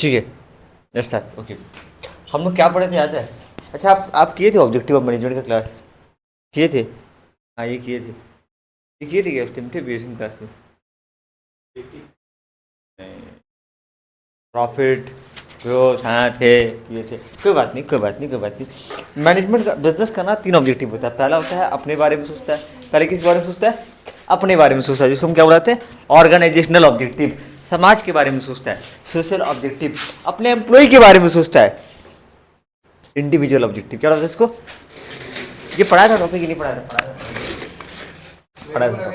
ठीक है start. Okay, हम लोग क्या पढ़े थे याद है? अच्छा, आप किए थे ऑब्जेक्टिव ऑफ मैनेजमेंट का क्लास? किए थे? हाँ ये किए थे, ये किए थे क्या उस टाइम थे बेसिक क्लास में? प्रॉफिट ग्रोथ, हाँ थे, किए थे। कोई बात नहीं, कोई बात नहीं, कोई बात नहीं। मैनेजमेंट का बिजनेस का ना 3 ऑब्जेक्टिव होता है। पहला होता है अपने बारे में सोचता है। पहले किस बारे में सोचता है? अपने बारे में सोचता है, जिसको हम क्या बुलाते हैं? Organisational objective. समाज के बारे में सोचता है, सोशल ऑब्जेक्टिव। अपने एम्प्लॉय के बारे में सोचता है, इंडिविजुअल ऑब्जेक्टिव। क्या बोलते हैं इसको? ये पढ़ा था टॉपिक? नहीं पढ़ा था? पढ़ा था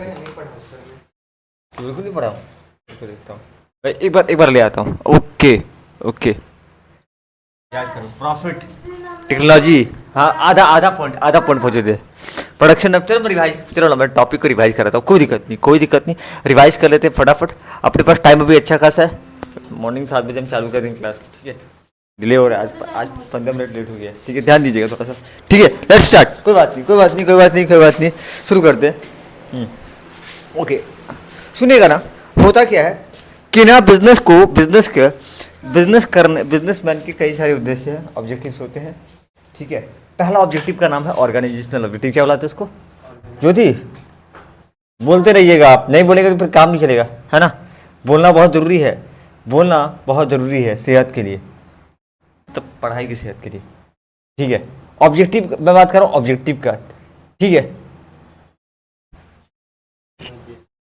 बिल्कुल नहीं पढ़ा हूँ। देखता हूँ एक बार ले आता हूँ। ओके ओके, याद करो। प्रॉफिट, टेक्नोलॉजी, हाँ आधा पॉइंट पहुंचे थे। प्रोडक्शन। अब चलो मैं रिवाइज, चलो ना मैं टॉपिक को रिवाइज कर रहा था। कोई दिक्कत नहीं, कोई दिक्कत नहीं, रिवाइज कर लेते फटाफट। अपने पास टाइम भी अच्छा खासा है। मॉर्निंग 7 बजे हम चालू कर देंगे क्लास, ठीक है? डिले हो रहा है आज 15 मिनट लेट हो गया, ठीक है? ध्यान दीजिएगा थोड़ा सा, ठीक है? Let's start. कोई बात नहीं, कोई बात नहीं, कोई बात नहीं, कोई बात नहीं, शुरू करते हैं। ओके, सुनिएगा ना। होता क्या है कि ना बिजनेसमैन के कई सारे उद्देश्य हैं, ऑब्जेक्टिव्स होते हैं, ठीक है? पहला ऑब्जेक्टिव का नाम है ऑर्गेनाइजेशनल ऑब्जेक्टिव। क्या बुलाते हैं इसको? ज्योति बोलते रहिएगा, आप नहीं बोलेंगे तो फिर काम नहीं चलेगा, है ना? बोलना बहुत ज़रूरी है, बोलना बहुत ज़रूरी है सेहत के लिए, तो पढ़ाई की सेहत के लिए, ठीक है? ऑब्जेक्टिव मैं बात कर रहा हूँ, ऑब्जेक्टिव का, ठीक है?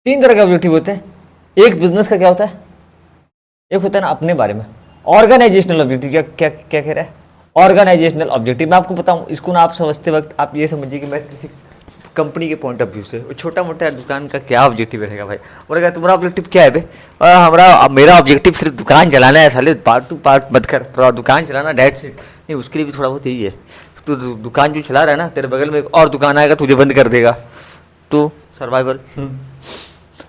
3 तरह के ऑब्जेक्टिव होते हैं। एक बिजनेस का क्या होता है? एक होता है ना अपने बारे में, ऑर्गेनाइजेशनल ऑब्जेक्टिव। क्या क्या क्या कह रहा है? Organisational objective. मैं आपको बताऊं, इसको ना आप समझते वक्त आप ये समझिए कि मैं किसी कंपनी के पॉइंट ऑफ व्यू से, छोटा मोटा दुकान का क्या ऑब्जेक्टिव रहेगा भाई? बोलेगा तुम्हारा ऑब्जेक्टिव क्या है भाई? मेरा ऑब्जेक्टिव सिर्फ दुकान चलाना है, साले पार्ट मत कर, थोड़ा दुकान चलाना, डेट सेट नहीं, उसके लिए भी थोड़ा बहुत यही है। तो दुकान जो चला रहा है ना, तेरे बगल में एक और दुकान आएगा, तुझे बंद कर देगा, तो सर्वाइवल।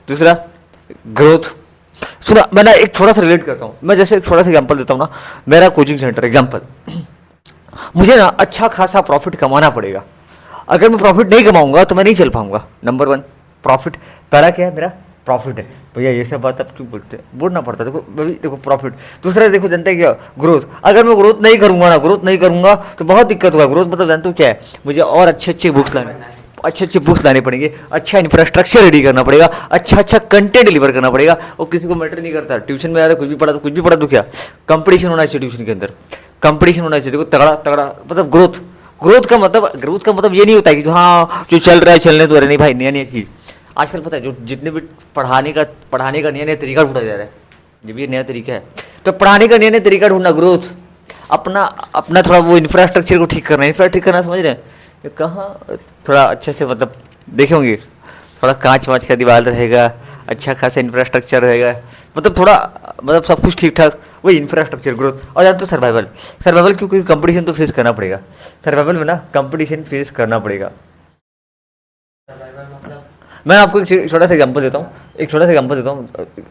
दूसरा ग्रोथ। सुना, मैं ना एक थोड़ा सा रिलेट करता हूँ। मैं जैसे एक छोटा सा एग्जांपल देता हूँ ना, मेरा कोचिंग सेंटर एग्जांपल। मुझे ना अच्छा खासा प्रॉफिट कमाना पड़ेगा। अगर मैं प्रॉफिट नहीं कमाऊंगा तो मैं नहीं चल पाऊंगा। Number 1 profit. पहला क्या है मेरा? प्रॉफिट है। भैया ये सब बात आप क्यों बोलते हैं? बोलना पड़ता है, देखो प्रॉफिट। दूसरा देखो, जनता है क्या? ग्रोथ। अगर मैं ग्रोथ नहीं करूंगा तो बहुत दिक्कत होगा। ग्रोथ मतलब जानते हो क्या है? मुझे और अच्छे बुक्स लाने पड़ेंगे, अच्छा इंफ्रास्ट्रक्चर रेडी करना पड़ेगा, अच्छा कंटेंट डिलीवर करना पड़ेगा। और किसी को मैटर नहीं करता, ट्यूशन में आया कुछ भी पढ़ा तो क्या? कंपटीशन होना चाहिए ट्यूशन के अंदर, कंपटीशन होना चाहिए। देखो तगड़ा मतलब ग्रोथ का मतलब ये नहीं होता है कि हाँ जो चल रहा है चलने दो। अरे नहीं भाई, नया चीज़ आजकल पता है, जो जितने भी पढ़ाने का नया तरीका ढूंढा जा रहा है, जब ये नया तरीका है तो पढ़ाने का नया तरीका ढूंढना। ग्रोथ, अपना थोड़ा वो इंफ्रास्ट्रक्चर को ठीक करना, समझ रहे हैं? कहाँ थोड़ा अच्छे से मतलब देखे होंगे, थोड़ा कांच वाँच का दीवार रहेगा, अच्छा खासा इंफ्रास्ट्रक्चर रहेगा, मतलब सब कुछ ठीक ठाक, वही इंफ्रास्ट्रक्चर ग्रोथ। और जानते हो सर्वाइवल क्योंकि कंपटीशन तो फेस करना पड़ेगा। सर्वाइवल में ना कंपटीशन फेस करना पड़ेगा। मैं आपको एक छोटा सा एग्जांपल देता हूँ।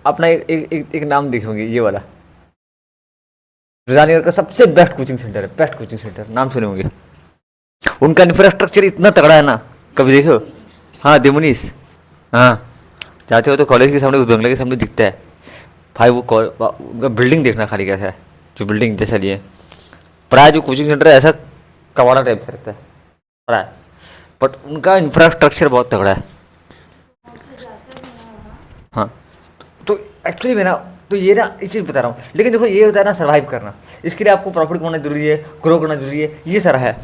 अपना एक नाम देखेंगे, ये वाला राजनगर का सबसे बेस्ट कोचिंग सेंटर, नाम सुने होंगे। उनका इंफ्रास्ट्रक्चर इतना तगड़ा है ना, कभी देखो? हाँ देमुनीस, हाँ जाते हो तो कॉलेज के सामने, उस बंगले के सामने दिखता है भाई। उनका बिल्डिंग देखना खाली कैसा है, जो बिल्डिंग जैसा लिए प्राय जो कोचिंग सेंटर है ऐसा कबाड़ा टाइप का रहता है प्राय, बट उनका इंफ्रास्ट्रक्चर बहुत तगड़ा है। हाँ तो एक्चुअली मैं ना, तो ये ना एक चीज़ बता रहा हूँ। लेकिन देखो ये होता है ना सर्वाइव करना, इसके लिए आपको प्रॉफिट कमाना जरूरी है, ग्रो करना जरूरी है, ये सारा है।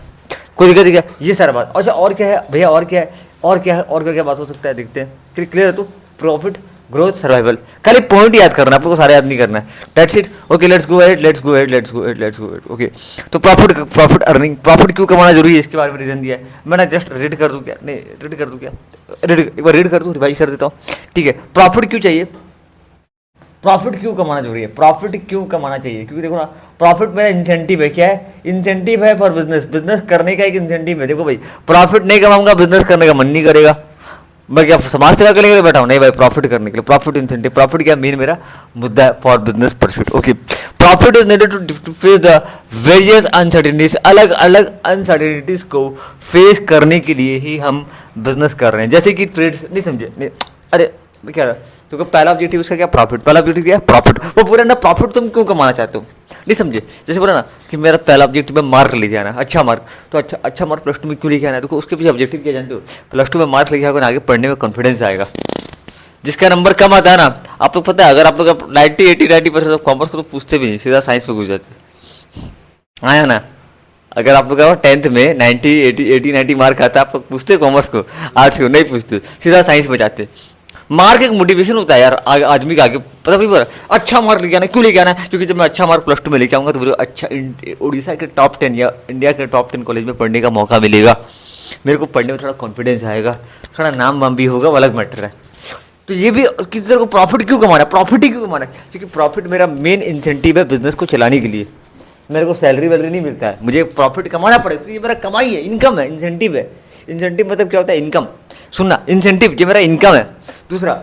कोई दिक्कत क्या? ये सारा बात। अच्छा और क्या है भैया? और क्या बात हो सकता है? देखते हैं। क्लियर है? तो प्रॉफिट, ग्रोथ, सर्वाइवल। खाली पॉइंट याद करना, आपको सारे याद नहीं करना है। That's it. Okay let's go ahead. Okay तो प्रॉफिट अर्निंग, प्रॉफिट क्यों कमाना जरूरी है, इसके बारे में रीजन दिया है। मैं ना जस्ट रीड कर दूँ क्या? एक बार रीड कर दूँ, रिवाइज कर देता हूँ, ठीक है? प्रॉफिट क्यों चाहिए, प्रॉफिट क्यों कमाना जरूरी है, क्योंकि देखो ना, प्रॉफिट मेरा इंसेंटिव है। क्या है? इंसेंटिव है फॉर बिजनेस करने का एक इंसेंटिव है। देखो भाई, प्रॉफिट नहीं कमाऊंगा, बिजनेस करने का मन नहीं करेगा। मैं क्या समाज सेवा करने के लिए बैठा हूँ? नहीं भाई, प्रॉफिट करने के लिए। प्रॉफिट इंसेंटिव, प्रॉफिट क्या मेन मेरा मुद्दा है for business pursuit. Okay, profit is needed to face the various uncertainties. अलग अलग अनसर्टेनिटीज को फेस करने के लिए ही हम बिजनेस कर रहे हैं। जैसे कि ट्रेड्स, नहीं समझे? नहीं, अरे क्या तो पहला ऑब्जेक्टिव उसका क्या, प्रॉफिट। पहला ऑब्जेक्टिव क्या है, प्रॉफिट। वो पूरा ना प्रॉफिट तुम क्यों कमाना चाहते हो, नहीं समझे। जैसे बोला ना कि मेरा पहला ऑब्जेक्टिव है मार्क लेके आना, अच्छा मार्क, तो अच्छा मार्क प्लस टू में क्यों लेके आना है, देखो उसके पीछे ऑब्जेक्टिव क्या जानते हो, प्लस टू में मार्क लेके आगे आगे पढ़ने में कॉन्फिडेंस आएगा। जिसका नंबर कम आता है ना, आप लोग पता है, अगर आप लोग 90-80-90% ऑफ कॉमर्स को तो पूछते भी नहीं, सीधा साइंस पे घुस जाते आया ना। अगर आप लोग का 10th में 90-80-90 मार्क आता है, आप लोग पूछते कॉमर्स को, आर्ट्स को नहीं पूछते, सीधा साइंस में जाते। मार्क एक मोटिवेशन होता है यार आदमी का आगे, पता नहीं, अच्छा मार्क लेके आना, क्यों लेके आना है, क्योंकि जब मैं अच्छा मार्क प्लस टू में लेके आऊँगा तो मुझे अच्छा उड़ीसा के टॉप 10 या इंडिया के टॉप 10 कॉलेज में पढ़ने का मौका मिलेगा, मेरे को पढ़ने में थोड़ा कॉन्फिडेंस आएगा, थोड़ा नाम वाम भी होगा, वो अलग मैटर है। तो ये भी किसी तरह को प्रॉफिट क्यों कमाना है, प्रॉफिट ही क्यों कमाना है, क्योंकि प्रॉफिट मेरा मेन इंसेंटिव है बिजनेस को चलाने के लिए। मेरे को सैलरी वैलरी नहीं मिलता है, मुझे प्रॉफिट कमाना पड़ेगा, तो ये मेरा कमाई है, इनकम है, इंसेंटिव है। इंसेंटिव मतलब क्या होता है, इनकम। सुनना, इंसेंटिव ये मेरा इनकम है। दूसरा,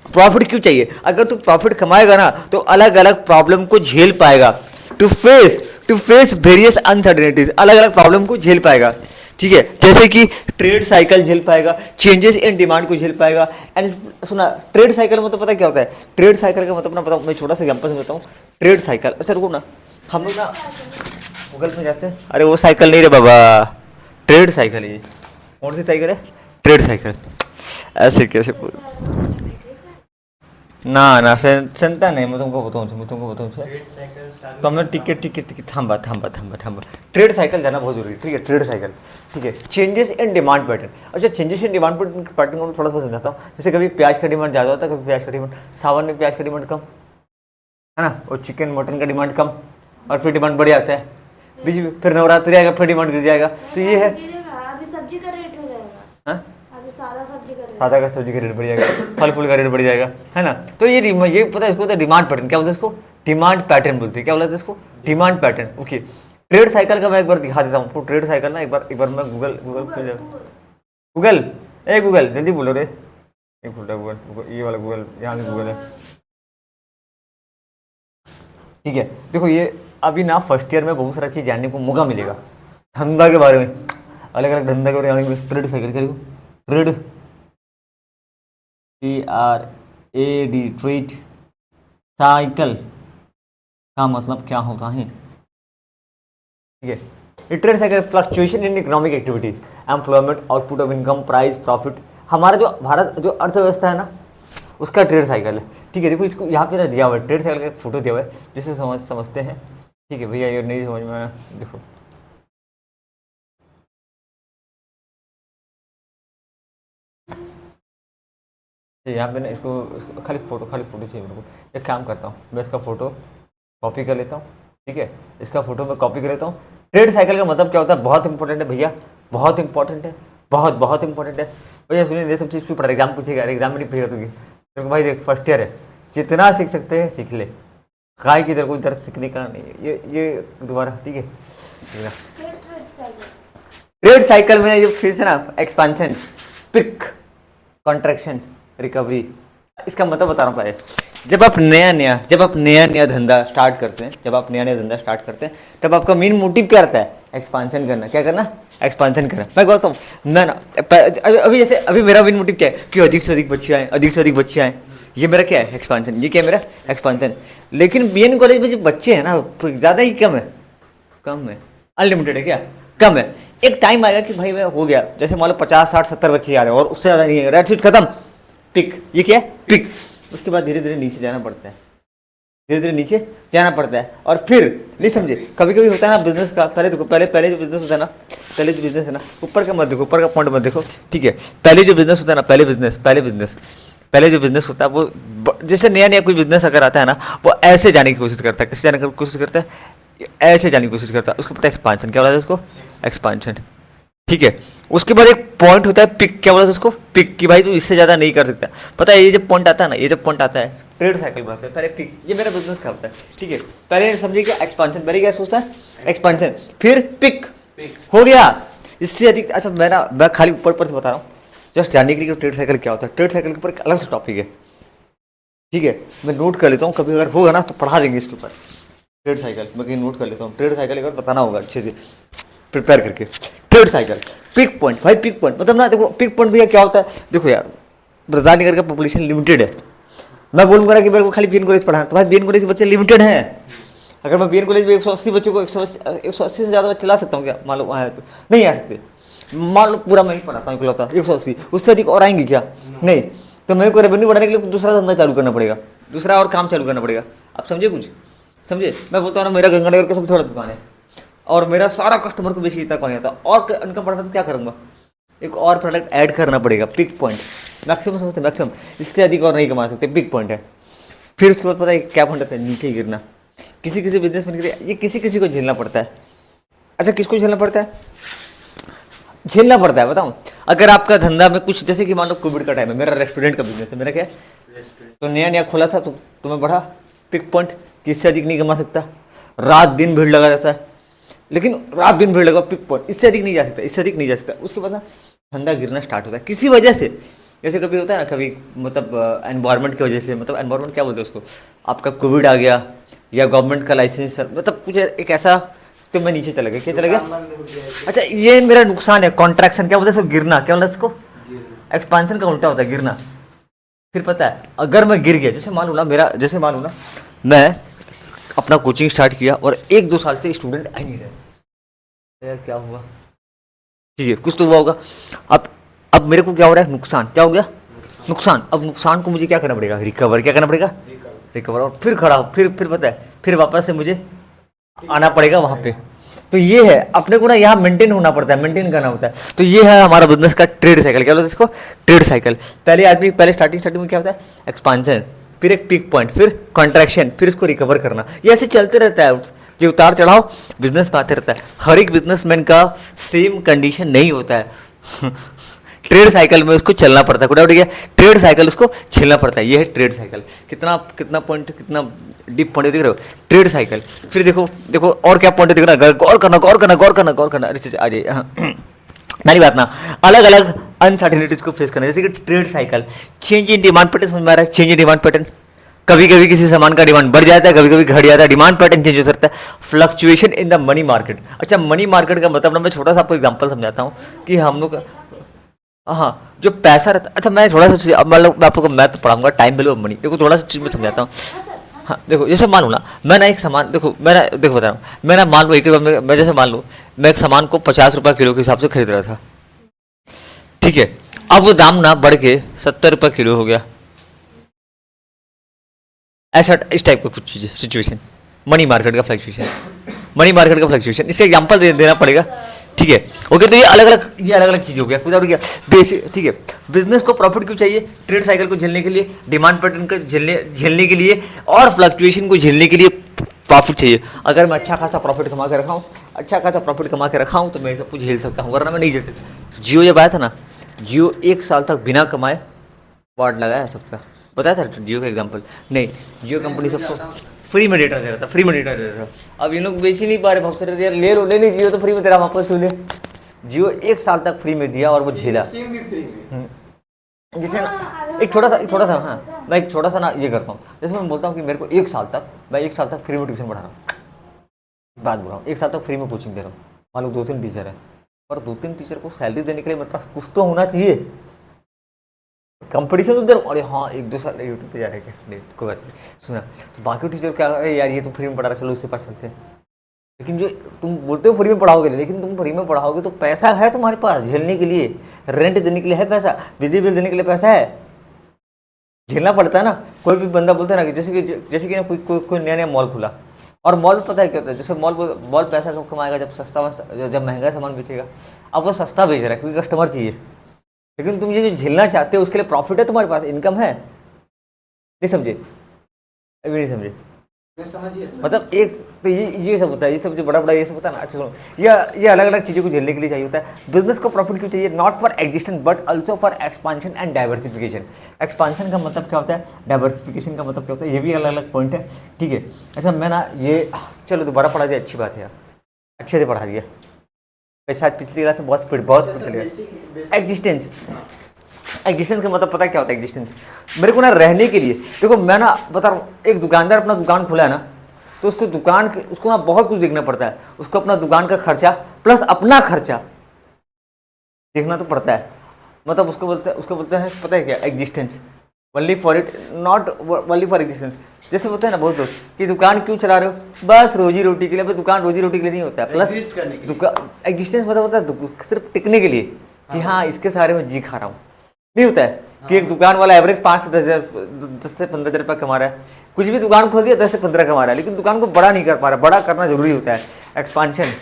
प्रॉफिट क्यों चाहिए, अगर तू प्रॉफिट कमाएगा ना तो अलग अलग प्रॉब्लम को झेल पाएगा, टू फेस वेरियस अनसर्टेनिटीज, अलग अलग प्रॉब्लम को झेल पाएगा, ठीक है। जैसे कि ट्रेड साइकिल झेल पाएगा, चेंजेस इन डिमांड को झेल पाएगा। एंड सुना, ट्रेड साइकिल मतलब पता क्या होता है, ट्रेड साइकिल का मतलब ना बताऊँ, मैं छोटा सा एग्जांपल से बताऊँ। ट्रेड साइकिल, अच्छा रुको ना, हम लोग ना गूगल में जाते हैं, अरे वो साइकिल नहीं रे बाबा, ट्रेड साइकिल है। कौन सी साइकिल है, ट्रेड साइकिल। ऐसे कैसे ना चिंता नहीं, मैं तुमको बताऊँ तो मैं टिकट थांबा। ट्रेड साइकिल जाना बहुत जरूरी है, ठीक है, ट्रेड साइकिल, ठीक है। चेंजेस इन डिमांड पैटर्न, अच्छा चेंजेस इन डिमांड पैटर्न को थोड़ा सा समझाता हूँ। जैसे कभी प्याज का डिमांड ज़्यादा होता है, कभी प्याज का डिमांड, सावन में प्याज का डिमांड कम है ना, और चिकन मटन का डिमांड कम, और फिर डिमांड बढ़ जाता है, बीच में फिर नवरात्रि आएगा, फिर डिमांड गिर जाएगा। तो ये है, अभी सब्जी का रेट हो जाएगा, अभी सादा सब्जी का रेट बढ़ जाएगा, फल फूल का रेट बढ़ जाएगा, है ना। तो ये पता है, इसको होता है डिमांड पैटर्न। क्या बोलते हैं इसको, डिमांड पैटर्न बोलते हैं। क्या बोलते हैं इसको, demand pattern. Okay, trade cycle का मैं एक बार दिखा देता हूँ। ट्रेड साइकिल ना एक बार मैं गूगल जल्दी बोलो रे, एक फुटा गूगल, ये वाला गूगल, यहाँ से गूगल है, ठीक है। देखो ये अभी ना फर्स्ट ईयर में बहुत सारा चीज़ जानने को मौका मिलेगा, धंधा के बारे में, अलग अलग धंधा के बारे में जाने को। ट्रेड साइकिल क्या, ट्रेड TRAD ट्रेड साइकिल का मतलब क्या होता है, ठीक है। ये trade cycle fluctuation in economic activity, employment, output of income, price, profit, हमारा जो भारत जो अर्थव्यवस्था है ना, उसका ट्रेड साइकिल है, ठीक है। देखो इसको यहाँ पे दिया हुआ है, ट्रेड साइकिल का एक फोटो दिया हुआ है, जिससे समझते हैं, ठीक है भैया। ये नहीं समझ में आया, देखो यहाँ पे ना इसको खाली फोटो चाहिए मेरे को। एक काम करता हूँ, मैं इसका फोटो कॉपी कर लेता हूँ, ठीक है, इसका फोटो मैं कॉपी कर लेता हूँ। ट्रेड साइकिल का मतलब क्या होता है, बहुत इंपॉर्टेंट है भैया, बहुत इंपॉर्टेंट है, बहुत इंपॉर्टेंट है भैया। सुनिए, ये सब चीज़ क्यों पढ़ा, एग्जाम पूछेगा, एग्जाम में नहीं पूछेगा तुझे, क्योंकि भाई देख फर्स्ट ईयर है, जितना सीख सकते हैं सीख ले, काय की इधर कोई दर्द सीखने का नहीं है, ये दोबारा, ठीक है। ट्रेड साइकिल में ये फिर से ना एक्सपेंशन, पिक, कॉन्ट्रैक्शन, रिकवरी, इसका मतलब बता रहा हूँ पहले। जब आप नया धंधा स्टार्ट करते हैं, तब आपका मेन मोटिव क्या रहता है, एक्सपांशन करना। क्या करना, एक्सपांशन करना। मैं कहता हूँ मैं ना अभी मेरा मेन मोटिव क्या है कि अधिक से अधिक बच्चे आए, ये मेरा क्या है, एक्सपांशन। ये क्या है मेरा, एक्सपांशन। लेकिन BN कॉलेज में जो बच्चे हैं ना, ज़्यादा ही कम है, अनलिमिटेड है क्या, कम है। एक टाइम आएगा कि भाई हो गया, जैसे मान लो 50, 60, 70 बच्चे आ रहे हैं और उससे ज़्यादा नहीं है, रेड सीट खत्म, पिक। ये क्या है, पिक। उसके बाद धीरे धीरे नीचे जाना पड़ता है, और फिर नहीं समझे, कभी कभी होता है ना बिजनेस का, पहले देखो, पहले जो बिजनेस होता है ना, ऊपर का मत देखो, ऊपर का पॉइंट मत देखो, ठीक है। पहले जो बिजनेस होता है ना, पहले जो बिजनेस होता है वो, जैसे नया कोई बिजनेस अगर आता है ना, वो ऐसे जाने की कोशिश करता है, कैसे जाने की कोशिश करता है, ऐसे जाने की कोशिश करता है, उसको पता है एक्सपांशन। क्या बोला था उसको, एक्सपांशन, ठीक है। उसके बाद एक पॉइंट होता है पिक। क्या बोला था उसको, पिक, कि भाई तू इससे ज़्यादा नहीं कर सकता। पता है ये जब पॉइंट आता है ना, ट्रेड साइकिल बनाते हैं, पहले पिक, ये मेरा बिजनेस का होता है, ठीक है। पहले समझिए कि एक्सपांशन, पहले क्या सोचता है, एक्सपांशन, फिर पिक हो गया, इससे अधिक। अच्छा मैं खाली ऊपर से बता रहा हूँ, जस्ट जानने के लिए ट्रेड साइकिल क्या होता है। ट्रेड साइकिल के ऊपर एक अलग से टॉपिक है, ठीक है, मैं नोट कर लेता हूँ, कभी अगर होगा ना तो पढ़ा देंगे इसके ऊपर। ट्रेड साइकिल मैं कहीं नोट कर लेता हूँ, ट्रेड साइकिल एक बार बताना होगा अच्छे से प्रिपेयर करके। ट्रेड साइकिल, पिक पॉइंट, भाई पिक पॉइंट मतलब ना, देखो पिक पॉइंट भैया क्या होता है। देखो यार, राजनीगर का पॉपुलेशन लिमिटेड है, मैं बोलूँगा ना कि मेरे को खाली बीएन कॉलेज पढ़ाना, तो भाई बीएन कॉलेज के बच्चे लिमिटेड हैं। अगर मैं बीएन कॉलेज में 180 बच्चों को 180 से ज़्यादा बच्चे ला सकता हूँ क्या? मान लो वहाँ है तो नहीं आ सकते। मान लो पूरा मैं ही पढ़ाता हूँ इकलौता 180, उससे अधिक और आएंगे क्या? नहीं। तो मेरे को रेवेन्यू बढ़ाने के लिए दूसरा धंधा चालू करना पड़ेगा, दूसरा और काम चालू करना पड़ेगा। आप समझे कुछ? समझे? मैं बोलता हूँ ना, मेरा गंगानगर का सबसे बड़ा दुकान है और मेरा सारा कस्टमर को बेच के इतना कौन आता, और इनकम बढ़ाना तो क्या करूँगा? एक और प्रोडक्ट ऐड करना पड़ेगा, पिक पॉइंट। मैक्सिमम समझते, मैक्सिमम, इससे अधिक और नहीं कमा सकते, पिक पॉइंट है। फिर उसके बाद पता है क्या पॉइंट होता है? नीचे गिरना। किसी किसी बिजनेसमैन के लिए ये किसी किसी को झेलना पड़ता है। अच्छा, किसको झेलना पड़ता है? झेलना पड़ता है, बताऊँ। अगर आपका धंधा में कुछ, जैसे कि मान लो कोविड का टाइम है, मेरा रेस्टोरेंट का बिजनेस है, मेरा क्या है, तो नया नया खोला था, तो तुम्हें बढ़ा पिक पॉइंट, किससे अधिक नहीं कमा सकता, रात दिन भीड़ लगा रहता है, लेकिन रात दिन भीड़ लगा, पिक पॉइंट, इससे अधिक नहीं जा सकता, इससे अधिक नहीं जा सकता। उसके बाद ना धंधा गिरना स्टार्ट होता है किसी वजह से। जैसे कभी होता है ना, कभी मतलब एनवायरनमेंट की वजह से, मतलब एनवायरनमेंट क्या बोलते हैं उसको, आपका कोविड आ गया या गवर्नमेंट का लाइसेंस, मतलब कुछ एक ऐसा, तो मैं नीचे चला गया। क्या चला गया? अच्छा, ये मेरा नुकसान है, कॉन्ट्रैक्शन। क्या बोलते हैं इसको? गिरना। क्या बोलते हैं इसको? एक्सपांशन का उल्टा होता है गिरना। फिर पता है, अगर मैं गिर गया, जैसे मान लो ना मैं अपना कोचिंग स्टार्ट किया और 1-2 साल से स्टूडेंट आ नहीं रहे, यार क्या हुआ? ठीक है, कुछ तो हुआ होगा। अब मेरे को क्या हो रहा है? नुकसान। क्या हो गया? नुकसान। अब नुकसान को मुझे क्या करना पड़ेगा? रिकवर। क्या करना पड़ेगा? रिकवर। और फिर खड़ा हो, फिर पता है, फिर वापस से मुझे आना पड़ेगा वहाँ पे। तो ये है, अपने को ना यहाँ मेंटेन होना पड़ता है, मेंटेन करना होता है। तो ये है हमारा बिजनेस का ट्रेड साइकिल। क्या बोलते हैं इसको? Trade cycle. पहले स्टार्टिंग में क्या होता है? एक्सपांशन, फिर एक पीक पॉइंट, फिर कॉन्ट्रैक्शन, फिर इसको रिकवर करना। ये ऐसे चलते रहता है, ये उतार चढ़ाव बिजनेस में आते रहता है। हर एक बिजनेसमैन का सेम कंडीशन नहीं होता है। ट्रेड साइकिल में उसको चलना पड़ता है, कोई डाउट है? ट्रेड साइकिल उसको झेलना पड़ता है। ये है ट्रेड साइकिल। कितना पॉइंट, कितना डीप पॉइंट दिख रहे हो? Trade cycle. फिर देखो और क्या पॉइंट दिख रहा है? गौर करना। अरे आ जाइए, मेरी बात ना, अलग अलग अनसर्टेनिटीज को फेस करना। जैसे कि trade cycle, change in demand pattern, समझ में आ रहा है? चेंज इन डिमांड पैटर्न, कभी कभी किसी सामान का डिमांड बढ़ जाता है, कभी कभी घट जाता है, डिमांड पैटर्न चेंज हो सकता है। Fluctuation in the money market. अच्छा, मनी मार्केट का मतलब ना, मैं छोटा सा आपको एग्जांपल समझाता हूँ कि हम लोग, हाँ, जो पैसा रहता है। अच्छा, मैं थोड़ा सा, अब मान लो मैं आपको मैथ पढ़ाऊंगा, टाइम वैल्यू ऑफ मनी। देखो थोड़ा सा चीज़ मैं समझाता हूँ। हाँ देखो, जैसे मान लो ना, मैं ना एक सामान, देखो बता रहा हूँ, मैं ना मान लो एक मैं जैसे मान लो मैं एक सामान को 50 रुपये किलो के हिसाब से खरीद रहा था, ठीक है। अब वो दाम ना बढ़ के 70 रुपये किलो हो गया। ऐसा इस टाइप का कुछ चीज़ सिचुएशन, मनी मार्केट का फ्लक्चुएशन। इसका एग्जांपल देना पड़ेगा, ठीक है। ओके, तो ये अलग अलग चीज़ हो गया, खुदा गया बेसिक, ठीक है। बिजनेस को प्रॉफिट क्यों चाहिए? ट्रेड साइकिल को झेलने के लिए, डिमांड पैटर्न को झेलने के लिए, और फ्लक्चुएशन को झेलने के लिए प्रॉफिट चाहिए। अगर मैं अच्छा खासा प्रॉफिट कमा के रखा हूँ तो मैं सब कुछ झेल सकता हूँ, वरना मैं नहीं झेल सकता। जियो जब आया था ना, जियो 1 साल तक बिना कमाए वार्ड लगाया सबका, बताया था जियो का एग्जाम्पल? नहीं, जियो कंपनी सबको फ्री में डेटा दे रहा था, अब ये लोग बेच ही नहीं पा रहे, बहुत यार ले लो, नहीं जियो तो फ्री में तेरा वापस ले। जियो 1 साल तक फ्री में दिया और वो झेला। जैसे ना एक छोटा सा हाँ, मैं एक छोटा सा ना ये करता हूँ। जैसे मैं बोलता हूँ कि मेरे को 1 साल तक फ्री में ट्यूशन पढ़ा रहा हूँ, बात बोल रहा हूँ, 1 साल तक फ्री में कोचिंग दे रहा हूँ। मान लो 2-3 टीचर है, और 2-3 टीचर को सैलरी देने के लिए मेरे पास कुछ तो होना चाहिए। कंपटीशन उधर, अरे हाँ 1-2 साल यूट्यूब पे जा रहे हैं, नहीं कोई बात नहीं, सुना तो बाकी टीचर क्या, अरे यार ये तो फ्री में पढ़ा रहा, चलो उसके पास चलते हैं। लेकिन जो तुम बोलते हो फ्री में पढ़ाओगे, लेकिन तुम फ्री में पढ़ाओगे तो पैसा है तुम्हारे पास झेलने के लिए, रेंट देने के लिए है पैसा, बिजली बिल देने के लिए पैसा है, झेलना पड़ता है ना। कोई भी बंदा बोलता है ना कि जैसे कि ना कोई नया मॉल खुला, और मॉल पता है क्या होता है? जैसे मॉल पैसा कब कमाएगा? जब महंगा सामान बेचेगा। अब वो सस्ता बेच रहा है क्योंकि कस्टमर चाहिए, लेकिन तुम ये जो झेलना चाहते हो उसके लिए प्रॉफिट है तुम्हारे पास, इनकम है। नहीं समझे? अभी नहीं समझे? मतलब एक तो ये सब होता है, ये सब जो बड़ा ये सब होता है ना। अच्छा सुनो, ये अलग अलग चीज़ों को झेलने के लिए चाहिए होता है। बिजनेस को प्रॉफिट क्यों चाहिए? Not for existence but also for expansion and diversification. Expansion का मतलब क्या होता है, डाइवर्सिफिकेशन का मतलब क्या होता है, ये भी अलग अलग पॉइंट है, ठीक है। अच्छा मैं ना ये, चलो दोबारा पढ़ा दिया, अच्छी बात है यार, अच्छे से पढ़ा दिया। शायद पिछली क्लास से बहुत स्पीड चलेगा। एग्जिस्टेंस का मतलब पता क्या होता है? एग्जिस्टेंस मेरे को ना रहने के लिए, देखो मैं ना बता रहा हूँ, एक दुकानदार अपना दुकान खुला है ना, तो उसको ना बहुत कुछ देखना पड़ता है। उसको अपना दुकान का खर्चा प्लस अपना खर्चा देखना तो पड़ता है। मतलब उसको बोलते हैं पता है क्या? Existence. Only for it, not only for existence. जैसे होता है ना बहुत लोग कि दुकान क्यों चला रहे हो, बस रोजी रोटी के लिए। बस दुकान रोजी रोटी के लिए नहीं होता है, प्लस दुकान एग्जिस्टेंस मतलब होता है सिर्फ टिकने के लिए कि हाँ इसके सारे में जी खा रहा हूँ, नहीं होता है कि एक दुकान वाला एवरेज 5 से 10 हज़ार 10 से 15 हज़ार रुपये कमा रहा है, कुछ भी दुकान खोल दिया 10 से 15 कमा रहा है, लेकिन दुकान को बड़ा नहीं कर पा रहा। बड़ा करना जरूरी होता है। एक्सपांशन,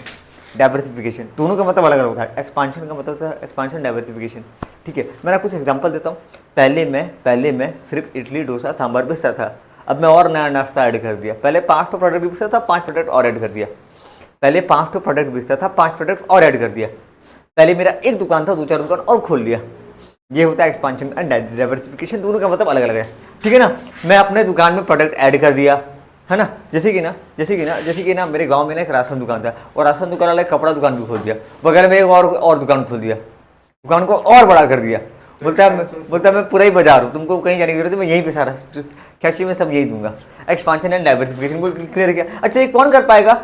डाइवर्सिफिकेशन, दोनों का मतलब अलग अलग होता है। एक्सपांशन का मतलब होता है एक्सपांशन, डाइवर्सिफिकेशन। ठीक है, मैं कुछ एग्जांपल देता हूँ। पहले मैं सिर्फ इडली डोसा सांभर बेचता था, अब मैं और नया नाश्ता ऐड कर दिया। पहले 5 प्रोडक्ट बेचता था, 5 प्रोडक्ट और ऐड कर दिया। पहले 5 प्रोडक्ट बेचता था, 5 प्रोडक्ट और ऐड कर दिया। पहले मेरा एक दुकान था, 2-4 दुकान और खोल लिया। ये होता है एक्सपांशन एंड डाइवर्सिफिकेशन, दोनों का मतलब अलग अलग है। ठीक है ना, मैं अपने दुकान में प्रोडक्ट ऐड कर दिया, है ना। जैसे कि ना मेरे गांव में ना एक राशन दुकान था, और राशन दुकान वाला एक कपड़ा दुकान भी खोल दिया, बगल में एक और दुकान खोल दिया, दुकान को और बड़ा कर दिया। बोलता है मैं पूरा ही बाजार हूँ, तुमको कहीं जाने की जरूरत है, मैं यहीं पे सारा क्या चाहिए मैं सब यही दूंगा। एक्सपांशन एंड डाइवर्सिफिकेशन को क्लियर किया। अच्छा, ये कौन कर पाएगा?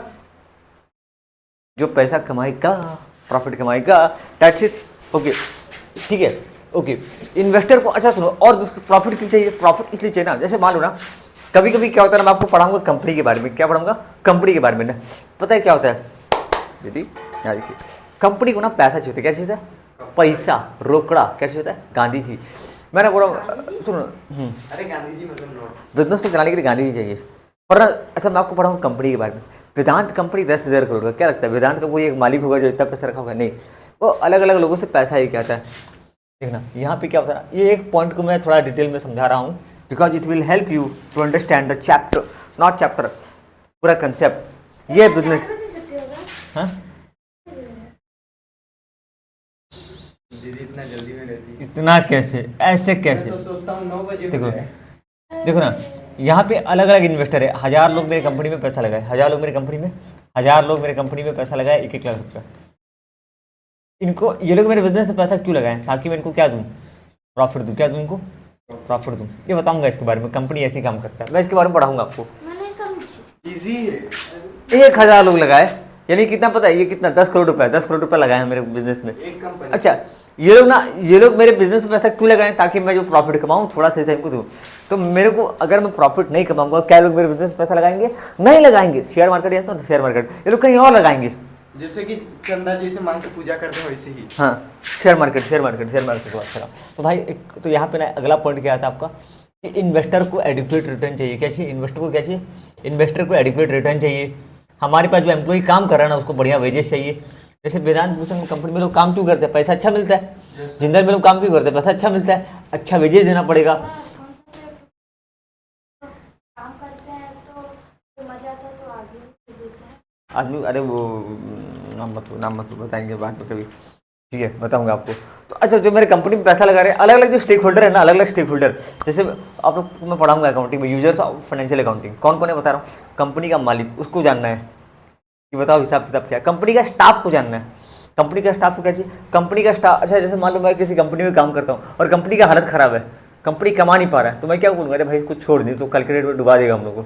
जो पैसा कमाएगा, प्रॉफिट कमाएगा, दैट्स इट। ओके, ठीक है, ओके। इन्वेस्टर को, अच्छा सुनो, और प्रॉफिट क्यों चाहिए? प्रॉफिट इसलिए चाहिए ना, जैसे मान लो ना कभी कभी क्या होता है ना, मैं आपको पढ़ाऊंगा कंपनी के बारे में। क्या पढ़ाऊंगा? कंपनी के बारे में ना। पता है क्या होता है दीदी, यहाँ देखिए, कंपनी को ना पैसा चाहिए होता है। क्या चीज़ है? पैसा, रोकड़ा। क्या चाहिए होता है? गांधी जी। मैंने बोला सुनो, अरे गांधी जी मतलब नोट। बिजनेस को चलाने के लिए गांधी जी चाहिए। और ना अच्छा, मैं आपको पढ़ाऊंगा कंपनी के बारे में। वेदांत कंपनी 10,000 करोड़ का। क्या लगता है वेदांत का कोई एक मालिक होगा जो इतना पैसा रखा होगा? नहीं, वो अलग अलग लोगों से पैसा ही क्या आता है। देखना यहाँ पे क्या होता है ना, ये एक पॉइंट को मैं थोड़ा डिटेल में समझा रहा हूँ, because it will help you to understand the chapter, not chapter, पूरा कंसेप्ट। ये बिजनेस, हाँ दीदी इतना जल्दी में रहती है। इतना कैसे, ऐसे कैसे? मैं तो सोचता हूँ 9 बजे देखो ना, यहाँ पे अलग अलग इन्वेस्टर है। 1000 लोग मेरी कंपनी में पैसा लगाए, 1000 लोग मेरी कंपनी में पैसा लगाए, 1-1 लाख रुपया। इनको, ये लोग मेरे बिजनेस में पैसा क्यों लगाएं? ताकि मैं इनको क्या दूं? प्रॉफिट दूं। क्या दूं इनको? प्रॉफिट दूं। ये बताऊंगा इसके बारे में, कंपनी ऐसे काम करता है, मैं इसके बारे में पढ़ाऊंगा आपको। मैंने समझी। इजी है। 1000 लोग लगाए, यानी कितना पता है? ये कितना? 10 करोड़ रुपए, 10 करोड़ रुपए लगाए हैं मेरे बिजनेस में। एक कंपनी। अच्छा, ये लोग मेरे बिजनेस में पैसा क्यों लगाएं? ताकि मैं जो प्रॉफिट कमाऊं थोड़ा सा इनको दूं। तो मेरे को, अगर मैं प्रॉफिट नहीं कमाऊंगा, क्या लोग मेरे बिजनेस में पैसा लगाएंगे? नहीं लगाएंगे। शेयर मार्केट या तो शेयर मार्केट, ये लोग कहीं और लगाएंगे। जैसे कि चंदा जैसे मांग के पूजा करते हैं वैसे ही। हाँ, शेयर मार्केट की बात कर रहा हूँ। तो भाई तो यहाँ पे ना अगला पॉइंट क्या आता है आपका कि इन्वेस्टर को एडिक्वेट रिटर्न चाहिए। क्या चाहिए इन्वेस्टर को? क्या चाहिए? इन्वेस्टर को एडिक्वेट रिटर्न चाहिए। हमारे पास जो एम्प्लॉय काम कर रहा है ना, उसको बढ़िया वेजेस चाहिए। जैसे वेदांत भूषण कंपनी में लोग काम क्यों करते हैं? पैसा अच्छा मिलता है। जिंदल में लोग काम क्यों करते हैं? पैसा अच्छा मिलता है, अच्छा वेजेस देना पड़ेगा। काम करते हैं तो मजा आता है तो आगे देते हैं आदमी, अरे वो नाम मत बताएंगे बाद में कभी, ठीक है, बताऊंगा आपको। तो अच्छा, जो मेरे कंपनी में पैसा लगा रहे हैं, अलग अलग जो स्टेक होल्डर है ना, अलग अलग स्टेक होल्डर, जैसे आप लोग को मैं पढ़ाऊंगा अकाउंटिंग में, यूजर्स ऑफ फाइनेंशियल अकाउंटिंग। कौन कौन है बता रहा हूँ। कंपनी का मालिक, उसको जानना है कि बताओ हिसाब किताब क्या है। कंपनी का स्टाफ को जानना है, कंपनी का स्टाफ को क्या चाहिए? कंपनी का स्टाफ, अच्छा जैसे मान लो मैं किसी कंपनी में काम करता हूँ और कंपनी का हालत खराब है, कंपनी कमा नहीं पा रहा है, तो मैं क्या बोलूँगा? अरे भाई इसको छोड़ दी, तो कल के डेट में डुबा देगा हम लोग को।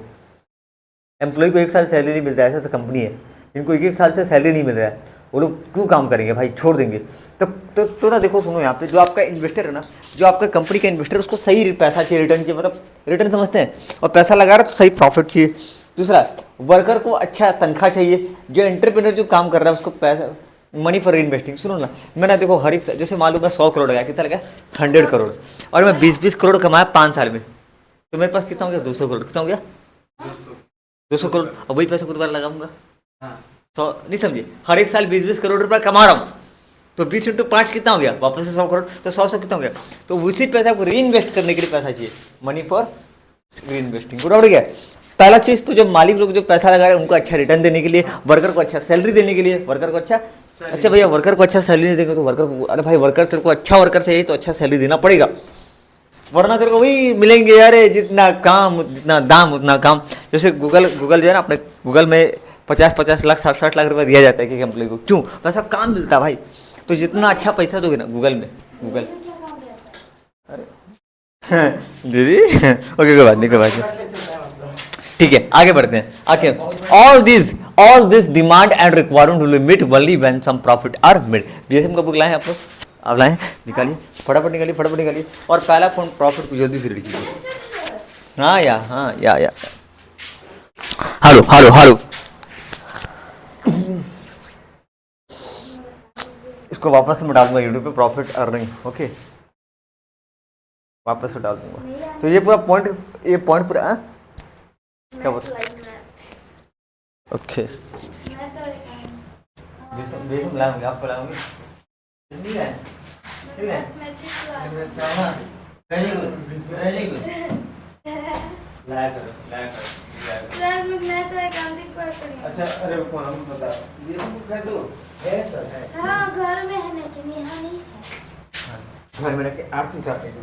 एम्प्लॉय को 1 साल सैलरी नहीं मिलता है, ऐसा कंपनी है इनको 1-1 साल से सैलरी नहीं मिल रहा है, वो लोग क्यों काम करेंगे भाई? छोड़ देंगे। तो ना देखो, सुनो यहाँ पे जो आपका इन्वेस्टर है ना, जो आपका कंपनी का इन्वेस्टर, उसको सही पैसा चाहिए, रिटर्न चाहिए, मतलब रिटर्न समझते हैं, और पैसा लगा रहा है तो सही प्रॉफिट चाहिए। दूसरा, वर्कर को अच्छा तनख्वाह चाहिए। जो एंटरप्रेन्योर जो काम कर रहा है उसको पैसा, मनी फॉर इन्वेस्टिंग। सुनो ना, मैंने देखो हर एक, जैसे मान लो मैं 100 करोड़ लगाया, कितना लगा? 100 करोड़, और मैं 20-20 करोड़ कमाया 5 साल में, तो मेरे पास कितना हो गया? 200 करोड़। कितना हो गया? 200 करोड़। और वही पैसा को दोबारा लगाऊंगा। हाँ। 100 नहीं समझे, हर एक साल 20-20 करोड़ रुपया कमा रहा हूँ, तो 20 × 5 कितना हो गया? वापस से 100 करोड़, तो 100 कितना हो गया? तो उसी पैसा को री इन्वेस्ट करने के लिए पैसा चाहिए, मनी फॉर री इन्वेस्टिंग। गुड गया। पहला चीज़ तो जो मालिक लोग जो पैसा लगा रहे हैं उनको अच्छा रिटर्न देने के लिए, वर्कर को अच्छा सैलरी देने के लिए, वर्कर को अच्छा भैया वर्कर को अच्छा सैलरी नहीं देंगे तो वर्कर को, अरे भाई वर्कर तेरे को अच्छा वर्कर चाहिए तो अच्छा सैलरी देना पड़ेगा, वरना तेरे को वही मिलेंगे यार, जितना काम जितना दाम उतना काम। जैसे गूगल जो है ना, अपने गूगल में 50-50 लाख 60-60 लाख रुपया दिया जाता है कि एम्प्लॉय को, क्यों? वैसा काम मिलता है भाई, तो जितना अच्छा पैसा दोगे ना गूगल में, गूगल क्या काम रहता है? अरे दीदी ओके, कोई बात नहीं, ठीक है, आगे बढ़ते हैं। आगे, all this demand and requirement will be met only when some profit are made. BSM का बुक लाए आप लोग? आप लाए? निकालिए। फटाफट निकालिए और पहला प्रॉफिट को जल्दी से रेडी कीजिए। हाँ या हेलो इसको वापस से मैं डालूंगा यूट्यूब पे प्रॉफिट अर्निंग। ओके वापस से डाल दूंगा। तो ये पॉइंट पूरा हाँ? क्या बोल ओके बेसम लाऊंगी आपको लाऊंगी ठीक है वेरी गुड लाया करो सर मैं तो अकाउंटिंग पढ़ रही हूँ। अच्छा अरे कौन हम बता ये तुमको कह दो है सर है हाँ घर में है लेकिन यहाँ नहीं है। घर में रख के आरती उतारते थे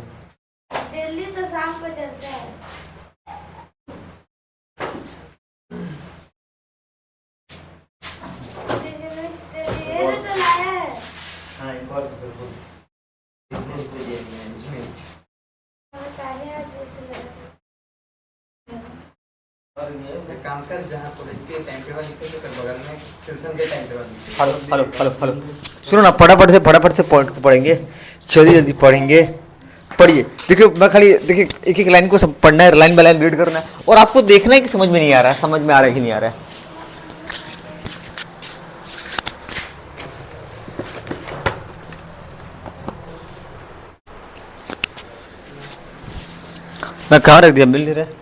दिल्ली तो शाम को चलता है। ये तो लाया है। हाँ एक और बिल्कुल काहे आज ऐसे लगा? और ये मैं काम कर जहाँ कॉलेज के टाइम टेबल लिखे तो कर बगल में ट्यूशन के टाइम टेबल लिखे। हेलो सुनो ना फटाफट से पॉइंट को पढ़ेंगे जल्दी पढ़ेंगे। पढ़िए देखिए मैं खाली देखिए एक लाइन को सब पढ़ना है लाइन बाय लाइन रीड करना है और आपको देखना है कि समझ में नहीं आ रहा है समझ में आ रहा है कि नहीं आ रहा है। मैं कहाँ रख दिया मिल नहीं रहा है।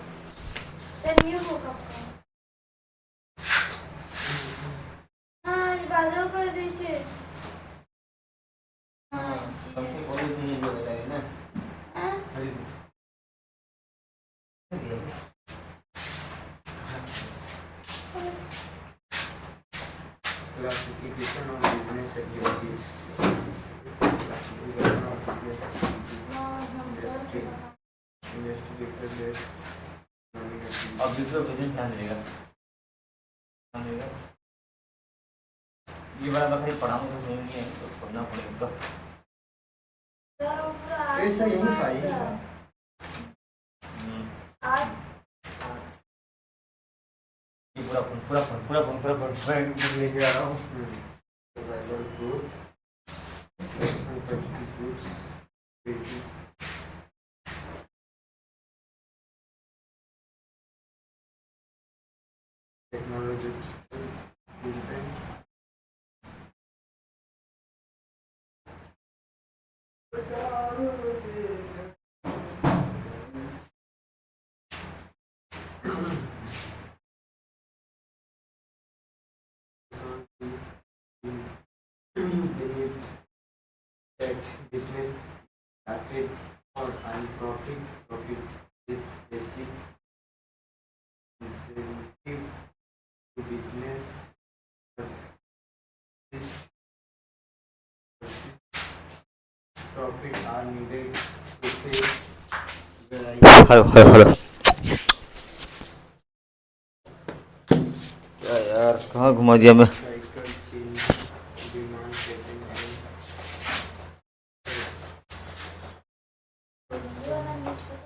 सर न्यू होगा। हाँ ये बादल कर दीजिए। हाँ Classification of business activities. अब दूसरा बिजनेस ध्यान देगा ये बड़ा बकरी पढ़ाऊँ तो नहीं है तो पढ़ना पड़ेगा। ऐसा यही था ये पूरा लेके आ रहा हूँ। Technology that business started for earn profit. Profit is basic incentive to business. Profit are needed to pay the hello यार कहाँ घुमा दिया मैं। cycle change demand setting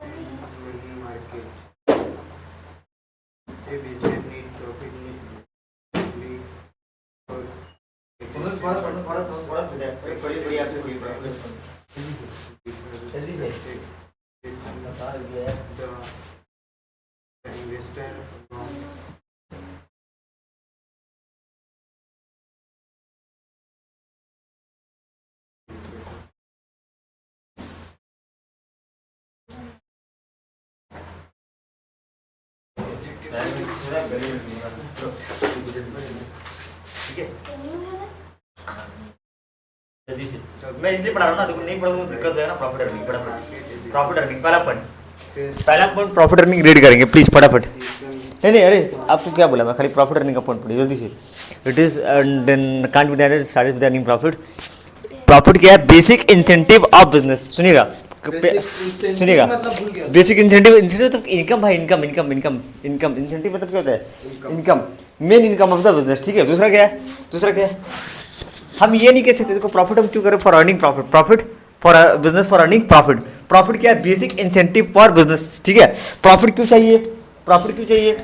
and money market. A business need profit need for the investor ठीक है जल्दी से मैं इसलिए पढ़ा रहा हूँ ना देखो नहीं पढ़ोगे तो दिक्कत है ना। प्रॉफिट अर्निंग पहला पॉइंट प्रॉफिट अर्निंग रीड करेंगे प्लीज फटाफट। नहीं अरे आपको क्या बोला मैं खाली प्रॉफिट अर्निंग का पॉइंट पढ़िए जल्दी से। It is then can't be direct started with earning profit. Profit क्या है बेसिक इंसेंटिव ऑफ बिजनेस। सुनिएगा बेसिक इंसेंटिव मतलब इनकम भाई इनकम इंसेंटिव मतलब क्या होता है income main income of the business. ठीक है दूसरा क्या है हम ये नहीं कह सकते देखो प्रॉफिट हम क्यों करें for earning profit for business for earning profit क्या है बेसिक इंसेंटिव फॉर बिजनेस। ठीक है प्रॉफिट क्यों चाहिए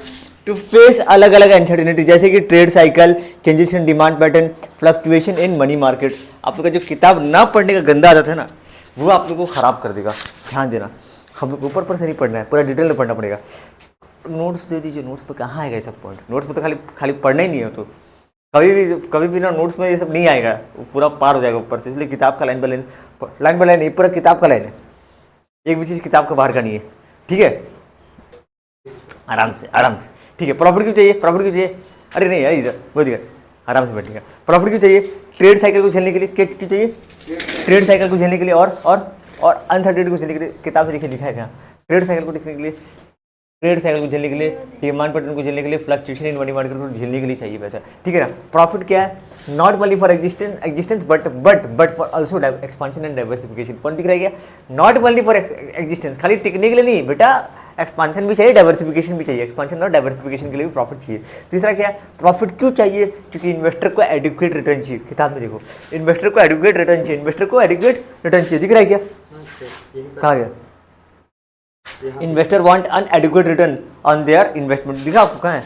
टू फेस अलग अलग अनसर्टेनिटी जैसे कि trade cycle changes in demand pattern fluctuation in money market. आपका जो किताब ना पढ़ने का गंदा आदत है ना वो आप लोगों को ख़राब कर देगा। ध्यान देना, हम लोग ऊपर पर से नहीं पढ़ना है, पूरा डिटेल में पढ़ना पड़ेगा। नोट्स दे दीजिए, नोट्स पर कहाँ आएगा ये सब पॉइंट, नोट्स में तो खाली पढ़ना ही नहीं है। तो कभी भी ना नोट्स में ये सब नहीं आएगा, पूरा पार हो जाएगा ऊपर से। इसलिए किताब का लाइन बाय लाइन नहीं, पूरा किताब का लाइन है, एक भी चीज़ किताब का बाहर का नहीं है। ठीक है, आराम से। ठीक है, प्रॉफिट क्यों चाहिए, प्रॉफिट क्यों चाहिए? अरे नहीं यार, इधर वो दिखा, आराम से बैठेगा। प्रॉफिट क्यों चाहिए? ट्रेड साइकिल को झेलने के लिए। क्यों चाहिए? ट्रेड साइकिल को झेलने के लिए और अनसर्टेनिटी को झेलने के लिए। किताब में देखिए लिखा है क्या? ट्रेड साइकिल को देखने के लिए, ट्रेड साइकिल को झेलने के लिए, डिमांड पैटर्न को झेलने के लिए, फ्लक्चुएशन इन मनी मार्केट को झेलने के लिए चाहिए पैसा। ठीक है ना। प्रॉफिट क्या है? Not only for existence but for also expansion and diversification. कौन दिख रहा है क्या? नॉट ओनली फॉर एग्जिस्टेंस, खाली टिकने के लिए नहीं बेटा, एक्सपांशन भी चाहिए, डाइवर्सिफिकेशन भी चाहिए। एक्सपांशन और डाइवर्सिफिकेशन के लिए भी प्रॉफिट चाहिए। तीसरा क्या है? प्रॉफिट क्यों चाहिए? क्योंकि इन्वेस्टर को एडिक्वेट रिटर्न चाहिए। किताब में देखो, इन्वेस्टर को एडिक्वेट रिटर्न चाहिए, इन्वेस्टर को एडिक्वेट रिटर्न चाहिए। दिख रहा है क्या? कहाँ गया? Investor want unadequate return on their investment. दिखा आपको कहाँ है?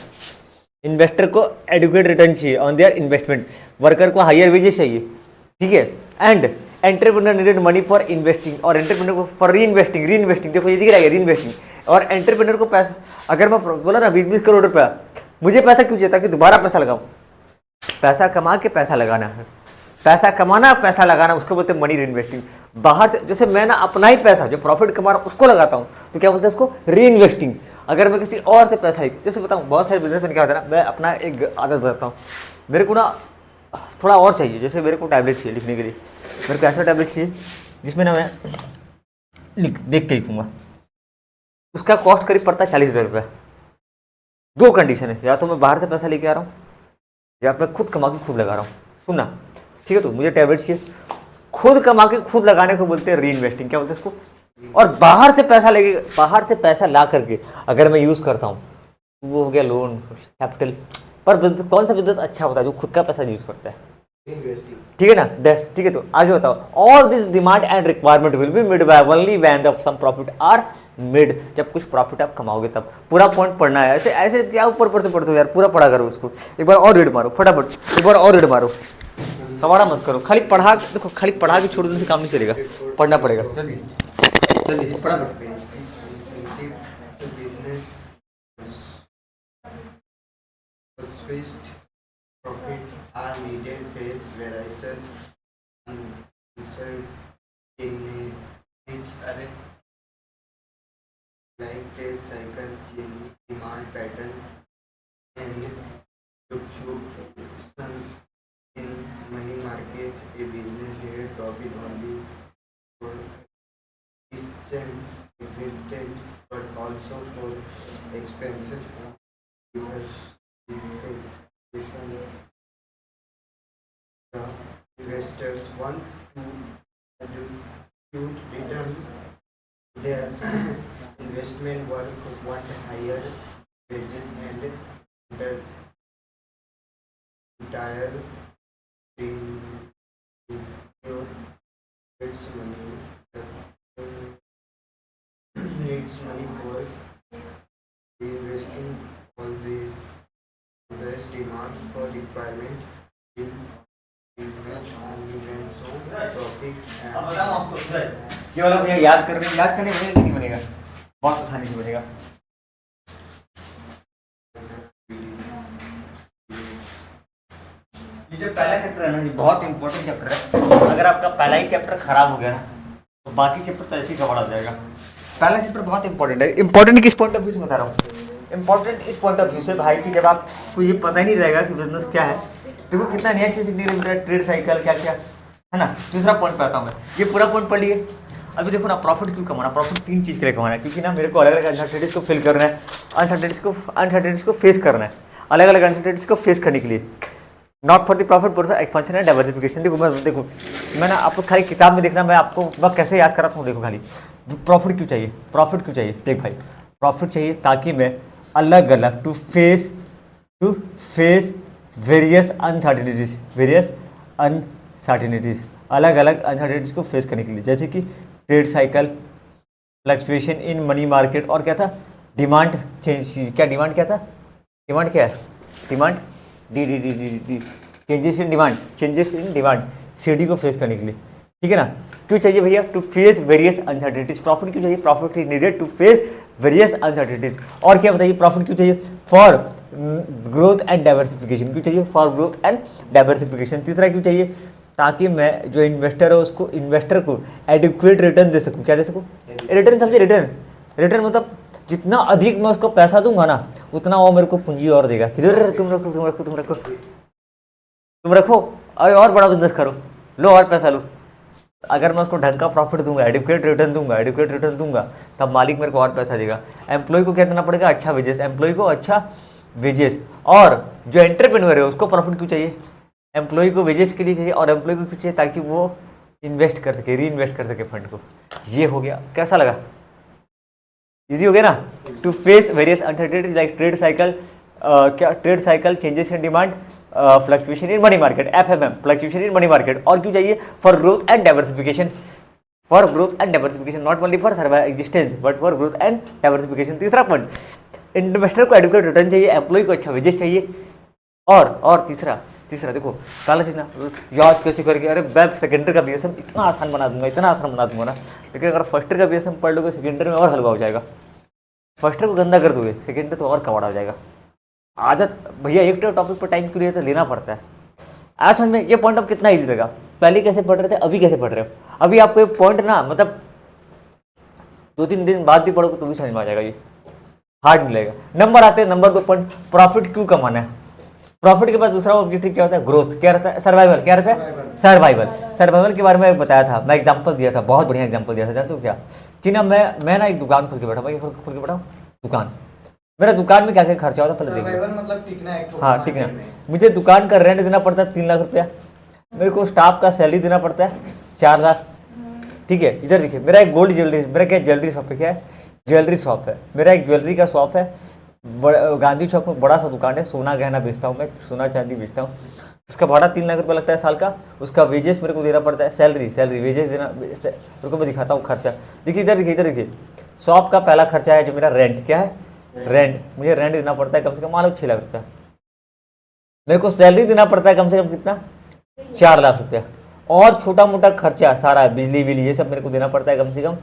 इन्वेस्टर को एडिक्वेट रिटर्न चाहिए ऑन देयर इन्वेस्टमेंट, वर्कर को हायर वेजेस चाहिए। ठीक है, and entrepreneur needed money for investing, और एंटरप्रेन्योर को फॉर री इन्वेस्टिंग। देखो ये दिख रहा है री इन्वेस्टिंग। और एंटरप्रेन्योर को पैसा, अगर मैं बोला ना 20-20 करोड़ रुपया, मुझे पैसा क्यों चाहिए? ताकि दोबारा पैसा लगाऊं। पैसा कमा के पैसा लगाना है, पैसा कमाना, पैसा लगाना, उसको बोलते हैं मनी री इन्वेस्टिंग। बाहर से जैसे मैं ना अपना ही पैसा जो प्रॉफिट कमा रहा हूँ उसको लगाता हूँ, तो क्या बोलते हैं उसको? री इन्वेस्टिंग। अगर मैं किसी और से पैसा, जैसे बताऊँ, बहुत सारे बिजनेसमैन क्या होता है ना, मैं अपना एक आदत बताता हूँ, मेरे को ना थोड़ा और चाहिए। जैसे मेरे को टैबलेट चाहिए लिखने के लिए, मेरे को ऐसा टैबलेट चाहिए जिसमें ना मैं देख के लिखूँगा। उसका कॉस्ट करीब पड़ता है 40,000 रुपये। दो कंडीशन है, या तो मैं बाहर से पैसा लेके आ रहा हूँ, या मैं खुद कमा के खुद लगा रहा हूँ। सुनना, ठीक है? तो मुझे टैबलेट चाहिए, खुद कमा के खुद लगाने को बोलते हैं री इन्वेस्टिंग। क्या बोलते हैं इसको? और बाहर से पैसा लेके, बाहर से पैसा ला करके अगर मैं यूज़ करता हूँ, वो हो गया लोन, कैपिटल। पर कौन सा बिजनेस अच्छा होता है जो खुद का पैसा यूज़ करता है? ठीक है ना। ठीक है, तो आगे बताओ। All this demand and requirement will be made by only when the some profit are made. जब कुछ प्रॉफिट आप कमाओगे तब। पूरा पॉइंट पढ़ना है। ऐसे क्या ऊपर से पढ़ते हो यार, पूरा पढ़ा करो उसको। एक बार और रीड मारो फटाफट, एक बार और रीड मारो, कबाड़ा मत करो। खाली पढ़ा, देखो खाली पढ़ा के छोड़ देने से काम नहीं चलेगा, पढ़ना पड़ेगा। जल्दी जल्दी फटाफट। Profit are needed face varices in its like trade cycle, changing demand patterns, and fluctuation in money market. A business needed profit only for existence, but also for expenses the investors want to return their investment, work want higher wages and entire its money needs money for investing. All these demands for requirement will be met only when so profits and अब बताओ आपको ये वाला भैया याद करने बनेगा कि नहीं बनेगा? बहुत आसानी से बनेगा। ये जो पहला चैप्टर है ना, ये बहुत इंपॉर्टेंट चैप्टर है। अगर आपका पहला ही चैप्टर खराब हो गया ना, तो बाकी चैप्टर तो ऐसे ही कवर आ जाएगा। पहला चैप्टर बहुत इंपॉर्टेंट है। इंपॉर्टेंट किस पॉइंट ऑफ व्यू से बता रहा हूँ? इंपॉर्टेंट इस पॉइंट ऑफ व्यू से भाई कि जब आपको ये पता ही नहीं रहेगा कि बिजनेस क्या है। देखो कितना नया चीज़ सीखने के लिए मिल रहा है, ट्रेड साइकिल क्या क्या है ना। दूसरा पॉइंट पे आता हूँ मैं, ये पूरा पॉइंट पढ़ लिए। अभी देखो ना, प्रॉफिट क्यों कमाना? प्रॉफिट 3 चीज़ के लिए कमाना है, क्योंकि ना मेरे को अलग अलग अनसर्टेनिटीज को फिल करना है, अनसर्टेनिटीज को फेस करना है, अलग अलग अनसर्टेनिटीज को फेस करने के लिए। Not for the profit for the expansion and diversification. देखो मैं ना आपको खाली किताब में देखना, मैं आपको मैं कैसे याद कराता हूँ। देखो खाली प्रॉफिट क्यों चाहिए, प्रॉफिट क्यों चाहिए? देख भाई, प्रॉफिट चाहिए ताकि मैं अलग अलग टू फेस वेरियस अनसर्टेनिटीज, अलग अलग अनसर्टेनिटीज को फेस करने के लिए। जैसे कि trade cycle, fluctuation in money market, और क्या था? Demand change. क्या डिमांड क्या था? डिमांड क्या है? Demand D changes in demand, CD को फेस करने के लिए। ठीक है ना। क्यों चाहिए भैया? To face various uncertainties. Profit क्यों चाहिए? Profit is needed to face various uncertainties. और क्या बताइए? प्रॉफिट क्यों चाहिए? For growth and diversification. क्यों चाहिए? For growth and diversification. तीसरा क्यों चाहिए? ताकि मैं जो इन्वेस्टर है उसको, इन्वेस्टर को एडिक्वेट रिटर्न दे सकूं। क्या दे सकूं? रिटर्न समझे? रिटर्न, रिटर्न मतलब जितना अधिक मैं उसको पैसा दूंगा ना, उतना वो मेरे को पूंजी और देगा। किधर तुम रखो, तुम रखो, तुम रखो, तुम रखो, और बड़ा बिजनेस करो, लो और पैसा लो। अगर मैं उसको ढंग का प्रॉफिट दूंगा, एडिक्वेट रिटर्न दूंगा, एडिक्वेट रिटर्न दूंगा, तब मालिक मेरे को और पैसा देगा। एम्प्लॉय को क्या देना पड़ेगा? अच्छा वेजेस, एम्प्लॉय को अच्छा वेजेस। और जो एंटरप्रेन्योर है उसको प्रॉफिट क्यों चाहिए? एम्प्लॉय को वेजेस के लिए चाहिए, और एम्प्लॉय को क्यों चाहिए? ताकि वो इन्वेस्ट कर सके, री इन्वेस्ट कर सके फंड को। ये हो गया। कैसा लगा? इजी हो गया ना? To face various uncertainties like trade cycle, क्या trade cycle, changes in demand, fluctuation in money market, FMM, fluctuation in money market. और क्यों चाहिए? For growth and diversification, for growth and diversification, not only for survive existence but for growth and diversification. तीसरा point, investor को adequate return चाहिए, employ को अच्छा wages चाहिए। और तीसरा देखो, काला सीखना याद कैसे करके। अरे वेब सेकेंडरी का बीएसएम इतना आसान बना दूंगा, इतना आसान बना दूंगा ना, लेकिन अगर फर्स्ट ईयर का बीएसएम पढ़ लोगे सेकेंडरी में और हलवा हो जाएगा। फर्स्ट ईयर को गंदा कर दोगे, सेकेंडरी तो और कबाड़ा हो जाएगा। आदत भैया, एक टॉपिक पर टाइम क्यों तो लेना पड़ता है। आज समझ में ये पॉइंट अब कितना ईजी लगा। पहले कैसे पढ़ रहे थे, अभी कैसे पढ़ रहे हो? अभी आपको ये पॉइंट ना, मतलब 2-3 दिन बाद भी पढ़ोगे तो भी समझ में आ जाएगा, ये हार्ड मिलेगा। नंबर आते हैं, नंबर 2 पॉइंट, प्रॉफिट क्यों कमाना है। प्रॉफिट के बाद दूसरा ऑब्जेक्टिव क्या होता है? ग्रोथ। क्या रहता है? सर्वाइवल। क्या रहता है? सर्वाइवल। सर्वाइवल के बारे में बताया था, मैं एग्जांपल दिया था, बहुत बढ़िया एग्जांपल दिया था। जानते हो क्या कि ना, मैं ना एक दुकान खोल के बैठा, भाई खोल के बैठा हूँ दुकान। मेरा दुकान में क्या क्या खर्चा होता है पहले देखो। मतलब टिकना है, हाँ, टिकना। मुझे दुकान का रेंट देना पड़ता है 3 लाख रुपया, मेरे को स्टाफ का सैलरी देना पड़ता है 4 लाख। ठीक है, इधर देखिए, मेरा एक गोल्ड ज्वेलरी, मेरा क्या ज्वेलरी शॉप है, क्या है? ज्वेलरी शॉप है मेरा, एक ज्वेलरी का शॉप है, गांधी चौक में बड़ा सा दुकान है, सोना गहना बेचता हूँ मैं, सोना चांदी बेचता हूँ। उसका भाड़ा 3 लाख रुपया लगता है साल का। उसका वेजेस मेरे को देना पड़ता है, सैलरी वेजेस देना। रुको मैं दिखाता हूँ खर्चा। देखिए इधर देखिए, इधर देखिए, शॉप का पहला खर्चा है जो मेरा रेंट। क्या है? रेंट। मुझे रेंट देना पड़ता है कम से कम, मान लो 6 लाख रुपया। मेरे को सैलरी देना पड़ता है कम से कम कितना? 4 लाख रुपया। और छोटा मोटा खर्चा सारा, बिजली बिल, ये सब मेरे को देना पड़ता है कम से कम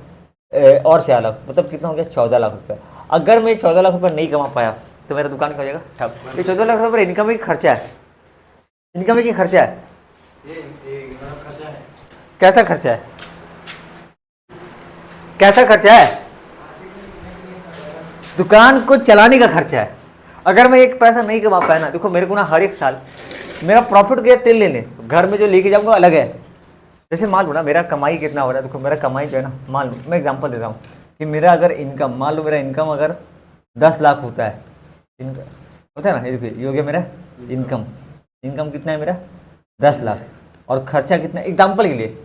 और 4 लाख, मतलब कितना हो गया? 14 लाख रुपया। अगर मैं 14 लाख रुपया नहीं कमा पाया तो मेरा दुकान क्या हो जाएगा? ठप। ये 14 लाख रुपये इनकम ही खर्चा है, इनकम ही खर्चा है। खर्चा है। कैसा खर्चा है? कैसा खर्चा है? दुकान को चलाने का खर्चा है। अगर मैं एक पैसा नहीं कमा पाया ना, देखो मेरे को ना हर एक साल मेरा प्रॉफिट गया तेल लेने, घर में जो लेके जाऊंगा अलग है। जैसे मान लो ना, मेरा कमाई कितना हो रहा है, देखो मेरा कमाई जो है ना, मान लो मैं एग्जांपल देता हूँ कि मेरा अगर इनकम, मान लो मेरा इनकम अगर 10 लाख होता है, इनकम होता है ना, ये देखिए ये हो गया मेरा इनकम। इनकम कितना है मेरा? 10 लाख। और खर्चा कितना, एग्जाम्पल के लिए,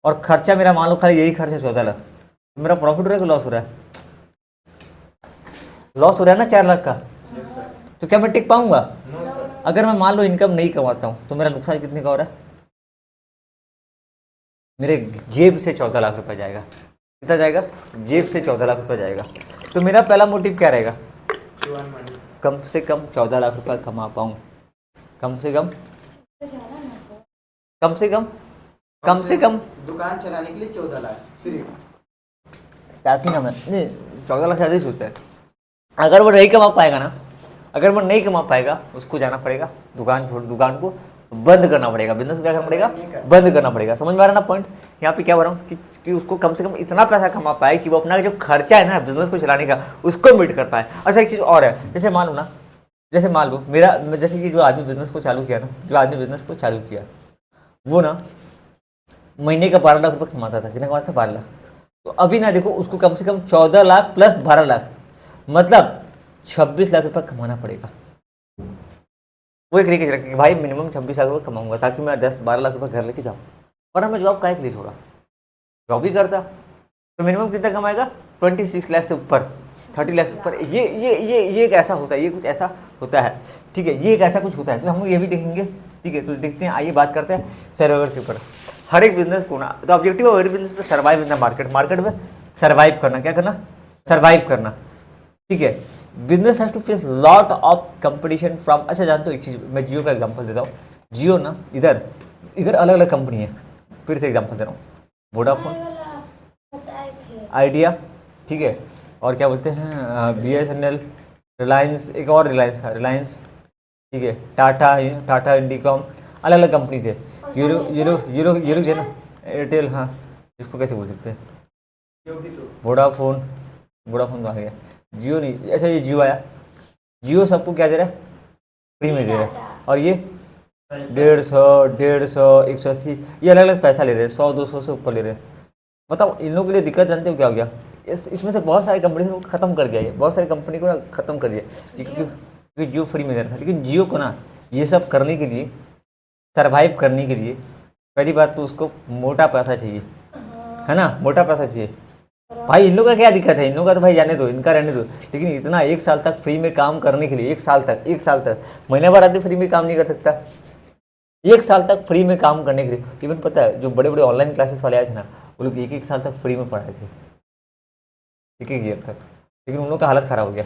और खर्चा मेरा मान लो खाली यही खर्चा 14 लाख, तो मेरा प्रॉफिट हो रहा है कि लॉस हो रहा है? लॉस हो रहा है ना 4 लाख का। तो क्या मैं टिक पाऊंगा? अगर मैं मान लो इनकम नहीं कमाता हूँ तो मेरा नुकसान कितने का हो रहा है? मेरे जेब से 14 लाख रुपया जाएगा। कितना जाएगा? जेब से 14 लाख रुपया जाएगा। तो मेरा पहला मोटिव क्या रहेगा? कम से कम 14 लाख रुपया कमा पाऊँ, कम से कम, कम से कम, कम से कम दुकान चलाने के लिए 14 लाख सिर्फ, ताकि ना मैं नहीं, 14 लाख ज़्यादा ही सोचता है। अगर वो नहीं कमा पाएगा ना, अगर वो नहीं कमा पाएगा, उसको जाना पड़ेगा दुकान छोड़, दुकान को बंद करना पड़ेगा, बिजनेस को क्या करना पड़ेगा? बंद करना पड़ेगा। समझ में आ रहा है ना पॉइंट? यहाँ पे क्या बोल रहा हूँ कि उसको कम से कम इतना पैसा कमा पाए कि वो अपना जो खर्चा है ना बिजनेस को चलाने का, उसको मीट कर पाए। अच्छा एक चीज़ और है, जैसे मान लो ना, जैसे मान लो मेरा, जैसे कि जो आदमी बिजनेस को चालू किया ना, जो आदमी बिजनेस को चालू किया वो ना महीने का 12 लाख रुपये कमाता था। कितना कमाता था? 12 लाख। तो अभी ना देखो उसको कम से कम 14 लाख प्लस 12 लाख, मतलब 26 लाख रुपये कमाना पड़ेगा। वो एक रिकेज रखे कि भाई मिनिमम 26 लाख रुपये कमाऊंगा ताकि मैं 10-12 लाख रुपये घर लेके जाऊँ। वरना मैं जॉब काहे के लिए छोड़ा? जॉब ही करता तो मिनिमम कितना कमाएगा? 26 लाख से ऊपर, 30 लाख से ऊपर। ये एक ऐसा होता है, ये कुछ ऐसा होता है, ठीक है, ये एक ऐसा कुछ होता है। तो हम ये भी देखेंगे, ठीक है। तो देखते हैं, आइए बात करते हैं सर्वाइवल के ऊपर। हर एक बिजनेस को ना, तो ऑब्जेक्टिव है हर business to survive in the market, market में सर्वाइव करना। क्या करना? सर्वाइव करना, ठीक है। Business has to face lot of competition from, अच्छा जानते हो एक चीज़, मैं जियो का एग्जांपल देता हूँ। जियो ना, इधर अलग अलग कंपनी है, फिर से एग्जांपल दे रहा हूँ। वोडाफोन, वाला बताए थे। आइडिया, ठीक है, और क्या बोलते हैं BSNL, रिलायंस, एक और रिलायंस था, रिलायंस, ठीक है, टाटा, टाटा इंडिकॉम, अलग अलग कंपनी थे। यूरो जो है ना, एयरटेल, हाँ, इसको कैसे बोल सकते हैं, वोडाफोन, वोडाफोन तो आ गया, जियो नहीं, अच्छा ये जियो आया, जियो सबको क्या दे रहा है, फ्री में दे रहा है, और ये 150, 180, ये अलग अलग पैसा ले रहे हैं, 100, 200 से ऊपर ले रहे हैं। बताओ इन लोगों के लिए दिक्कत जानते हो क्या हो गया, इसमें से बहुत सारी कंपनी को खत्म कर दिया, ये बहुत सारी कंपनी को खत्म कर दिया, क्योंकि जियो फ्री में दे रहा था। लेकिन जियो को ना ये सब करने के लिए, सरवाइव करने के लिए, पहली बात तो उसको मोटा पैसा चाहिए, है ना, मोटा पैसा चाहिए। भाई इन लोगों का क्या दिक्कत है, इन लोगों का तो भाई जाने दो, इनका रहने दो, लेकिन इतना 1 साल तक फ्री में काम करने के लिए, 1 साल तक महीने भर आदमी फ्री में काम नहीं कर सकता, 1 साल तक फ्री में काम करने के लिए। इवन पता है जो बड़े बड़े ऑनलाइन क्लासेस वाले आए थे ना, वो लोग 1 साल तक फ्री में पढ़ाए थे, 1 ईयर तक, लेकिन उन लोग का हालत ख़राब हो गया।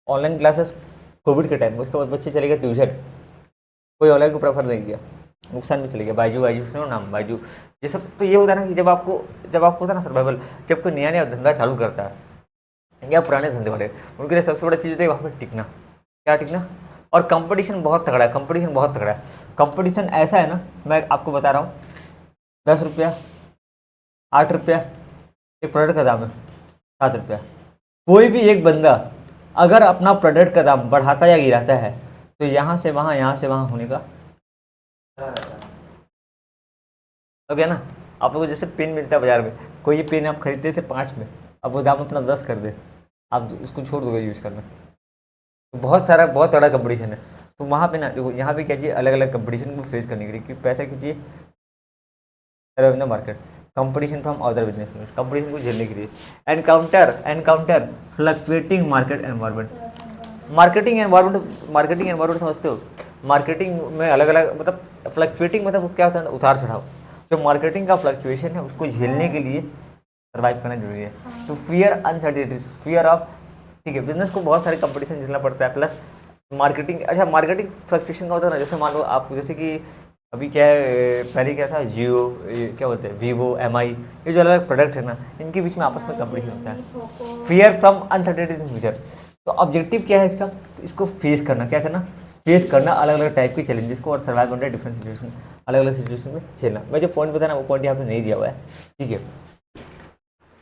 ऑनलाइन क्लासेस कोविड के टाइम, उसके बाद बच्चे चले गए ट्यूशन, कोई ऑनलाइन को प्रेफर नहीं किया, नुकसान भी चले गया। बायजू सुनो नाम, बायजू, ये सब तो ये होता है ना कि जब आपको होता है ना सर्वाइवल, जब कोई नया धंधा चालू करता है या पुराने धंधे वाले, उनके लिए सबसे बड़ा चीज़ होती है वहाँ पर टिकना, क्या टिकना, और कंपटीशन बहुत तगड़ा है, कंपटीशन ऐसा है ना, मैं आपको बता रहा हूँ, 10 रुपया, 8 रुपया एक प्रोडक्ट का दाम है, 7 रुपया, कोई भी एक बंदा अगर अपना प्रोडक्ट का दाम बढ़ाता या गिराता है तो यहाँ से वहाँ होने का हो गया ना। आप लोगों को जैसे पेन मिलता है बाजार में, कोई ये पेन आप खरीदते थे 5 में, अब वो दाम अपना 10 कर दे, आप उसको छोड़ दोगे यूज़ करना, तो बहुत बड़ा कंपटीशन है। तो वहाँ पे ना देखो, यहाँ पे क्या चाहिए, अलग अलग कंपटीशन को फेस करने के लिए, क्योंकि पैसा कीजिए इन the market, competition from other business, competition को झेलने के लिए, encounter fluctuating market environment. Marketing environment समझते हो, मार्केटिंग में अलग अलग मतलब फ्लक्चुएटिंग मतलब क्या होता है, उतार चढ़ाव, जो मार्केटिंग का फ्लक्चुएशन है उसको झेलने के लिए सर्वाइव करना जरूरी है। तो फियर अनसर्टेनिटीज, फियर ऑफ, ठीक है, बिजनेस को बहुत सारे कंपटीशन झेलना पड़ता है, प्लस मार्केटिंग, अच्छा मार्केटिंग फ्लक्चुएशन का होता है ना, जैसे मान लो आप, जैसे कि अभी क्या है, पहले क्या था, जियो, क्या बोलते हैं, वीवो, MI, ये जो अलग अलग प्रोडक्ट है ना, इनके बीच में आपस में कंपटीशन होता है, fear from uncertainties in future. तो ऑब्जेक्टिव क्या है इसका, इसको फेस करना, क्या करना, फेस करना अलग अलग टाइप के चैलेंजेस को, और सर्वाइव अंडर डिफरेंट सिचुएशन, अलग अलग सिचुएशन में झेलना। मैं जो पॉइंट बताया ना, वो पॉइंट यहाँ पे नहीं दिया हुआ है, ठीक है।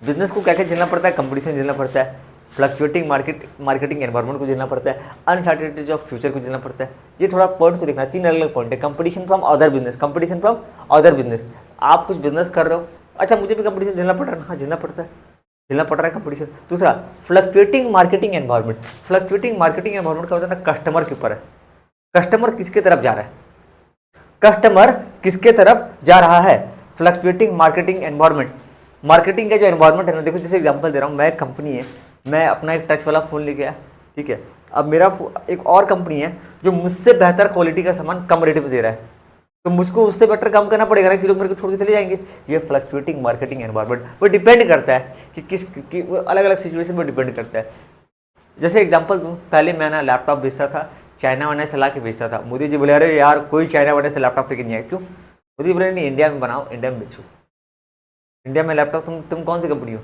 बिजनेस को क्या क्या झेलना पड़ता है, कंपटीशन झेलना पड़ता है, फ्लक्चुएटिंग मार्केटिंग एनवायरनमेंट को झेलना पड़ता है, अनसर्टेनिटीज ऑफ फ्यूचर को झेलना पड़ता है। ये थोड़ा पॉइंट को देखना, 3 अलग अलग पॉइंट है। कंपटीशन फ्रॉम अदर बिजनेस, आप कुछ बिजनेस कर रहे हो, अच्छा मुझे भी कंपटीशन झेलना पड़ रहा है, हाँ झेलना पड़ रहा है कंपटीशन। दूसरा फ्लक्चुएटिंग मार्केटिंग एनवायरनमेंट का होता है ना, कस्टमर के ऊपर है, कस्टमर किसके तरफ जा रहा है, फ्लक्चुएटिंग मार्केटिंग एनवायरनमेंट। मार्केटिंग का जो एनवायरनमेंट है ना, देखो जैसे एग्जांपल दे रहा हूँ, मैं कंपनी है, मैं अपना एक टच वाला फ़ोन लेके आया, ठीक है, अब मेरा एक और कंपनी है जो मुझसे बेहतर क्वालिटी का सामान कम रेट में दे रहा है, तो मुझको उससे बेटर काम करना पड़ेगा ना, कि लोग मेरे को छोड़ के चले जाएंगे। ये फ्लक्चुएटिंग मार्केटिंग एनवायरनमेंट, वो डिपेंड करता है कि वो अलग अलग सिचुएशन पर डिपेंड करता है। जैसे एग्जांपल दूँ, पहले मैं ना लैपटॉप बेचता था, चाइना वाइना से ला के बेचता था, मोदी जी बोले अरे यार कोई चाइना वाइना से लैपटॉप लेके नहीं आया, क्यों, मोदी जी बोले नहीं, इंडिया में बनाओ, इंडिया में बेचो, इंडिया में लैपटॉप, तुम कौन सी कंपनी हो,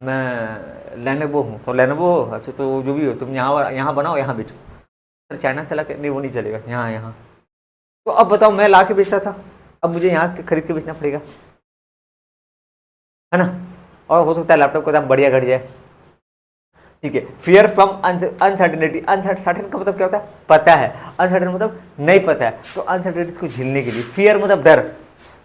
मैं लेनोवो हूँ, तो लेनोवो हो, अच्छा तो जो भी हो तुम यहाँ बनाओ, यहाँ बेचो, सर चाइना चला के नहीं, वो नहीं चलेगा, यहाँ। तो अब बताओ, मैं ला के बेचता था, अब मुझे यहाँ खरीद के बेचना पड़ेगा, है ना, और हो सकता है लैपटॉप का दाम बढ़िया घट जाए, ठीक है। फियर फ्रॉम अनसर्टेनिटी, अनसर्टेन का मतलब क्या होता है, पता है, अनसर्टेन मतलब नहीं पता है, तो अनसर्टेनिटीज को झेलने के लिए, फियर मतलब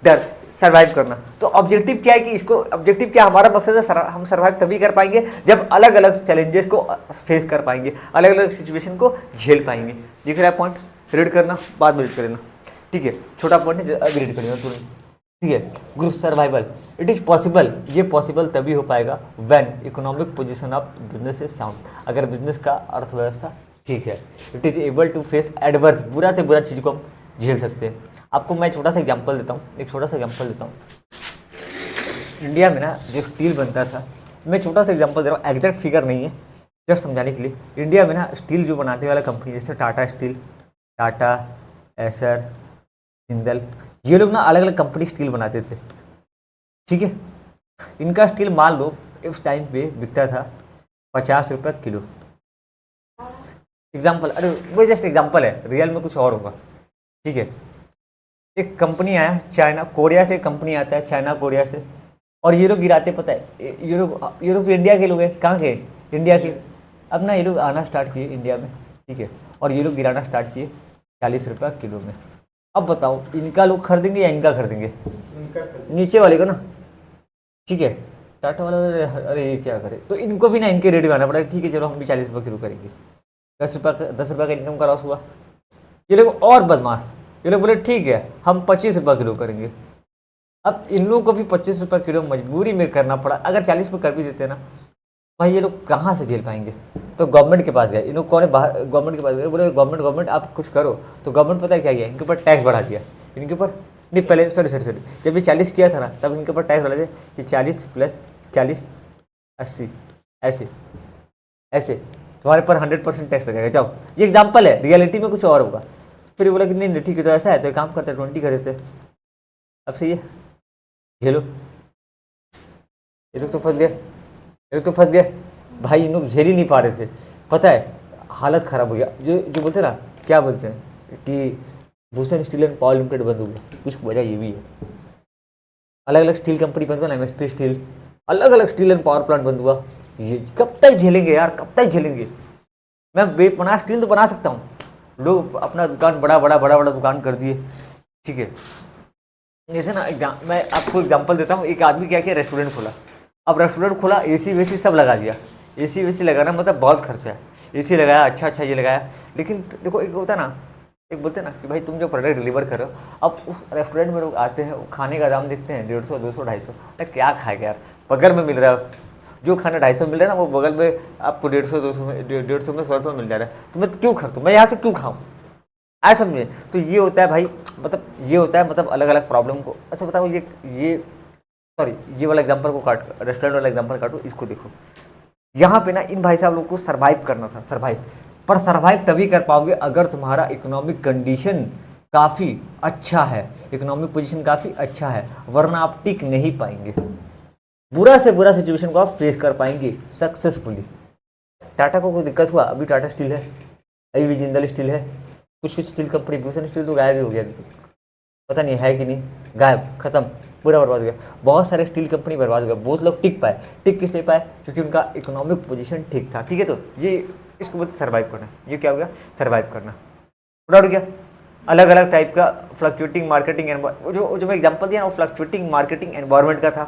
डर सर्वाइव करना। तो ऑब्जेक्टिव क्या है कि इसको, ऑब्जेक्टिव क्या, हमारा मकसद है हम सर्वाइव तभी कर पाएंगे जब अलग अलग चैलेंजेस को फेस कर पाएंगे, अलग अलग सिचुएशन को झेल पाएंगे। दिख रहा है पॉइंट, रीड करना, बाद में रीड करना, ठीक है, छोटा पॉइंट है, अभी रीड करेंगे तुरंत, ठीक है। Group survival, it is possible, ये पॉसिबल तभी हो पाएगा when economic position of business is sound, अगर बिजनेस का अर्थव्यवस्था ठीक है। It is able to face adverse, बुरा से बुरा चीज़ को हम झेल सकते हैं। आपको मैं छोटा सा एग्जांपल देता हूँ, इंडिया में ना जो स्टील बनता था, मैं छोटा सा एग्जांपल दे रहा हूँ, एग्जैक्ट फिगर नहीं है, जस्ट समझाने के लिए। इंडिया में ना स्टील जो बनाने वाला कंपनी, जैसे टाटा स्टील, टाटा, एसर, जिंदल, ये लोग ना अलग अलग कंपनी स्टील बनाते थे, ठीक है। इनका स्टील मान लो इस टाइम पे बिकता था 50 रुपये किलो। एग्जाम्पल, अरे वो जस्ट एग्जाम्पल है, रियल में कुछ और होगा। ठीक है, एक कंपनी आया चाइना कोरिया से, कंपनी आता है चाइना कोरिया से, और ये लोग गिराते, पता है ये लोग तो इंडिया के लोग हैं, कहाँ के, इंडिया के। अब ना ये लोग आना स्टार्ट किए इंडिया में, ठीक है, और ये लोग गिराना स्टार्ट किए 40 रुपये किलो में। अब बताओ इनका लोग खरीदेंगे या इनका खरीदेंगे? नीचे वाले को ना, ठीक है। टाटा वाला अरे ये क्या करे, तो इनको भी ना इनके रेट में आना पड़ेगा। ठीक है चलो हम भी 40 रुपये किलो करेंगे, 10 रुपये का इनकम का लॉस हुआ। ये लोग और बदमाश, ये लोग बोले ठीक है हम 25 रुपये किलो करेंगे। अब इन लोगों को भी 25 रुपये किलो मजबूरी में करना पड़ा। अगर 40 रुपये कर भी देते ना भाई, ये लोग कहाँ से झेल पाएंगे? तो गवर्नमेंट के पास गए, इन लोग कौन है, बाहर गवर्नमेंट के पास गए, बोले गवर्नमेंट आप कुछ करो। तो गवर्नमेंट पता है क्या किया, इनके ऊपर टैक्स बढ़ा दिया। इनके ऊपर नहीं, पहले सॉरी जब ये 40 किया था ना, तब इनके ऊपर टैक्स बढ़ा दिया कि 40 + 40 80, ऐसे तुम्हारे पर 100% टैक्स लगेगा। जाओ, ये एग्जाम्पल है, रियलिटी में कुछ और होगा। फिर ये बोला कि नहीं ठीक है, तो ऐसा है तो एक काम करते 20 कर देते। अब सही है, झेलो। ये लोग तो फंस गए, भाई इन लोग झेल ही नहीं पा रहे थे, पता है हालत ख़राब हो गया। जो बोलते ना, क्या बोलते हैं कि Bhushan steel and power limited बंद हो गया, कुछ वजह ये भी है। अलग अलग स्टील कंपनी बंद हुआ ना, एमएसपी स्टील, अलग अलग स्टील एंड पावर प्लांट बंद हुआ। ये कब तक झेलेंगे यार, कब तक झेलेंगे? मैं बेपनाह स्टील तो बना सकता हूँ, लोग अपना दुकान बड़ा दुकान कर दिए, ठीक है। जैसे ना मैं आपको एग्जांपल देता हूँ, एक आदमी क्या किया, रेस्टोरेंट खोला। अब रेस्टोरेंट खोला, एसी वेसी सब लगा दिया। एसी वेसी लगाना मतलब बहुत खर्चा है। एसी लगाया, अच्छा ये लगाया, लेकिन देखो एक होता है ना, एक बोलते हैं ना कि भाई तुम जो प्रोडक्ट डिलीवर करो, अब उस रेस्टोरेंट में लोग आते हैं, खाने का दाम देखते हैं 150, 200, 250, तो क्या खाएगा यार, बगल में मिल रहा है। जो खाना 250 मिल रहा है ना, वो बगल में आपको 150, 200 में 150 में 100 रुपये मिल जा रहा है। तो मैं क्यों खरीदूँ, मैं यहाँ से क्यों खाऊँ, आए समझे? तो ये होता है भाई, मतलब अलग अलग प्रॉब्लम को। अच्छा बताओ, ये वाला एग्जांपल को काट, रेस्टोरेंट वाला एग्जांपल काटो, इसको देखो। यहाँ पे ना इन भाई साहब लोग को सर्वाइव करना था, पर सर्वाइव तभी कर पाओगे अगर तुम्हारा इकोनॉमिक कंडीशन काफ़ी अच्छा है, इकोनॉमिक पोजीशन काफ़ी अच्छा है, वरना आप टिक नहीं पाएंगे। बुरा से बुरा सिचुएशन को आप फेस कर पाएंगे सक्सेसफुली। टाटा को कोई दिक्कत हुआ, अभी टाटा स्टील है, अभी भी जिंदल स्टील है, कुछ स्टील कंपनी, भूषण स्टील तो गायब ही हो गया, पता नहीं है कि नहीं, गायब, खत्म, पूरा बर्बाद हो गया। बहुत सारे स्टील कंपनी बर्बाद हो गया, बहुत लोग टिक पाए। टिक किस लिए पाए? क्योंकि उनका इकोनॉमिक पोजीशन ठीक था, ठीक है। तो ये इसको बोलते सर्वाइव करना। ये क्या हो गया, सर्वाइव करना। पूरा हो गया। अलग अलग टाइप का फ्लक्चुएटिंग मार्केटिंग, जो मैं एग्जांपल दिया ना, वो फ्लक्चुएटिंग मार्केटिंग एनवायरनमेंट का था,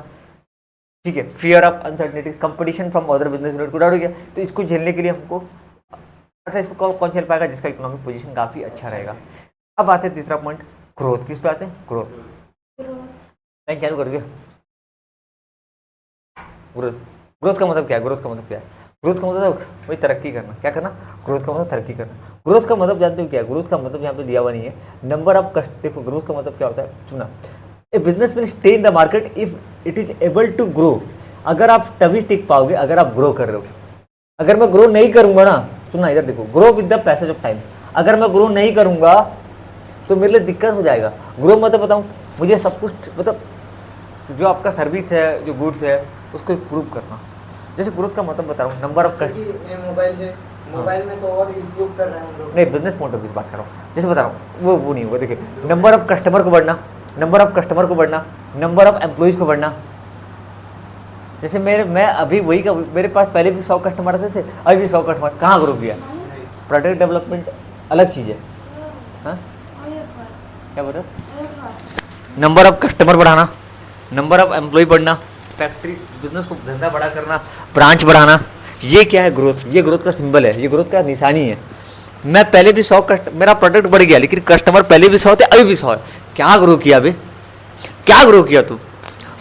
ठीक है। Fear of uncertainties, competition from other business unit, पूरा हो गया। तो इसको झेलने के लिए हमको, अच्छा इसको कौन झेल पाएगा? जिसका इकोनॉमिक पोजीशन काफ़ी अच्छा रहेगा। अब आते हैं तीसरा पॉइंट, ग्रोथ। किस पे आते हैं? ग्रोथ। लाइन चालू कर दिया। ग्रोथ का मतलब क्या है? ग्रोथ का मतलब क्या है? ग्रोथ का मतलब वही तरक्की करना। क्या करना? ग्रोथ का मतलब तरक्की करना। ग्रोथ का मतलब जानते हो क्या है? ग्रोथ का मतलब यहाँ पे दिया हुआ नहीं है, नंबर ऑफ कस्ट। देखो ग्रोथ का मतलब क्या होता है, सुना, a business will stay in the market if it is able to grow. अगर आप तभी टिक पाओगे अगर आप ग्रो कर रहे हो। अगर मैं ग्रो नहीं करूंगा ना, सुना इधर देखो, grow with the passage of time. अगर मैं ग्रो नहीं करूंगा तो मेरे लिए दिक्कत हो जाएगा। ग्रो मतलब बताऊं, मुझे सब कुछ, मतलब जो आपका सर्विस है, जो गुड्स है, उसको इम्प्रूव करना। जैसे ग्रोथ का मतलब बता रहा हूँ, नंबर ऑफ मोबाइल में तो और इम्प्रूव कर रहे हैं हम लोग। नहीं, बिजनेस पॉइंट ऑफ व्यू बात कर रहा हूँ। जैसे बता रहा हूँ, वो नहीं होगा। देखिए, नंबर ऑफ कस्टमर को बढ़ना, नंबर ऑफ एम्प्लॉइज़ को बढ़ना। जैसे मैं अभी वही का, मेरे पास पहले भी 100 कस्टमर आते थे, अभी भी 100 कस्टमर। कहाँ ग्रो किया? प्रोडक्ट डेवलपमेंट अलग चीज़ है। हाँ क्या बोल रहे हो? नंबर ऑफ कस्टमर बढ़ाना, नंबर ऑफ एम्प्लॉय बढ़ना, फैक्ट्री बिजनेस को धंधा बड़ा करना, ब्रांच बढ़ाना। ये क्या है? ग्रोथ। ये ग्रोथ का सिंबल है, ये ग्रोथ का निशानी है। मैं पहले भी 100 मेरा प्रोडक्ट बढ़ गया, लेकिन कस्टमर पहले भी 100 थे, अभी भी 100 है। क्या ग्रो किया बे? क्या ग्रो किया तू?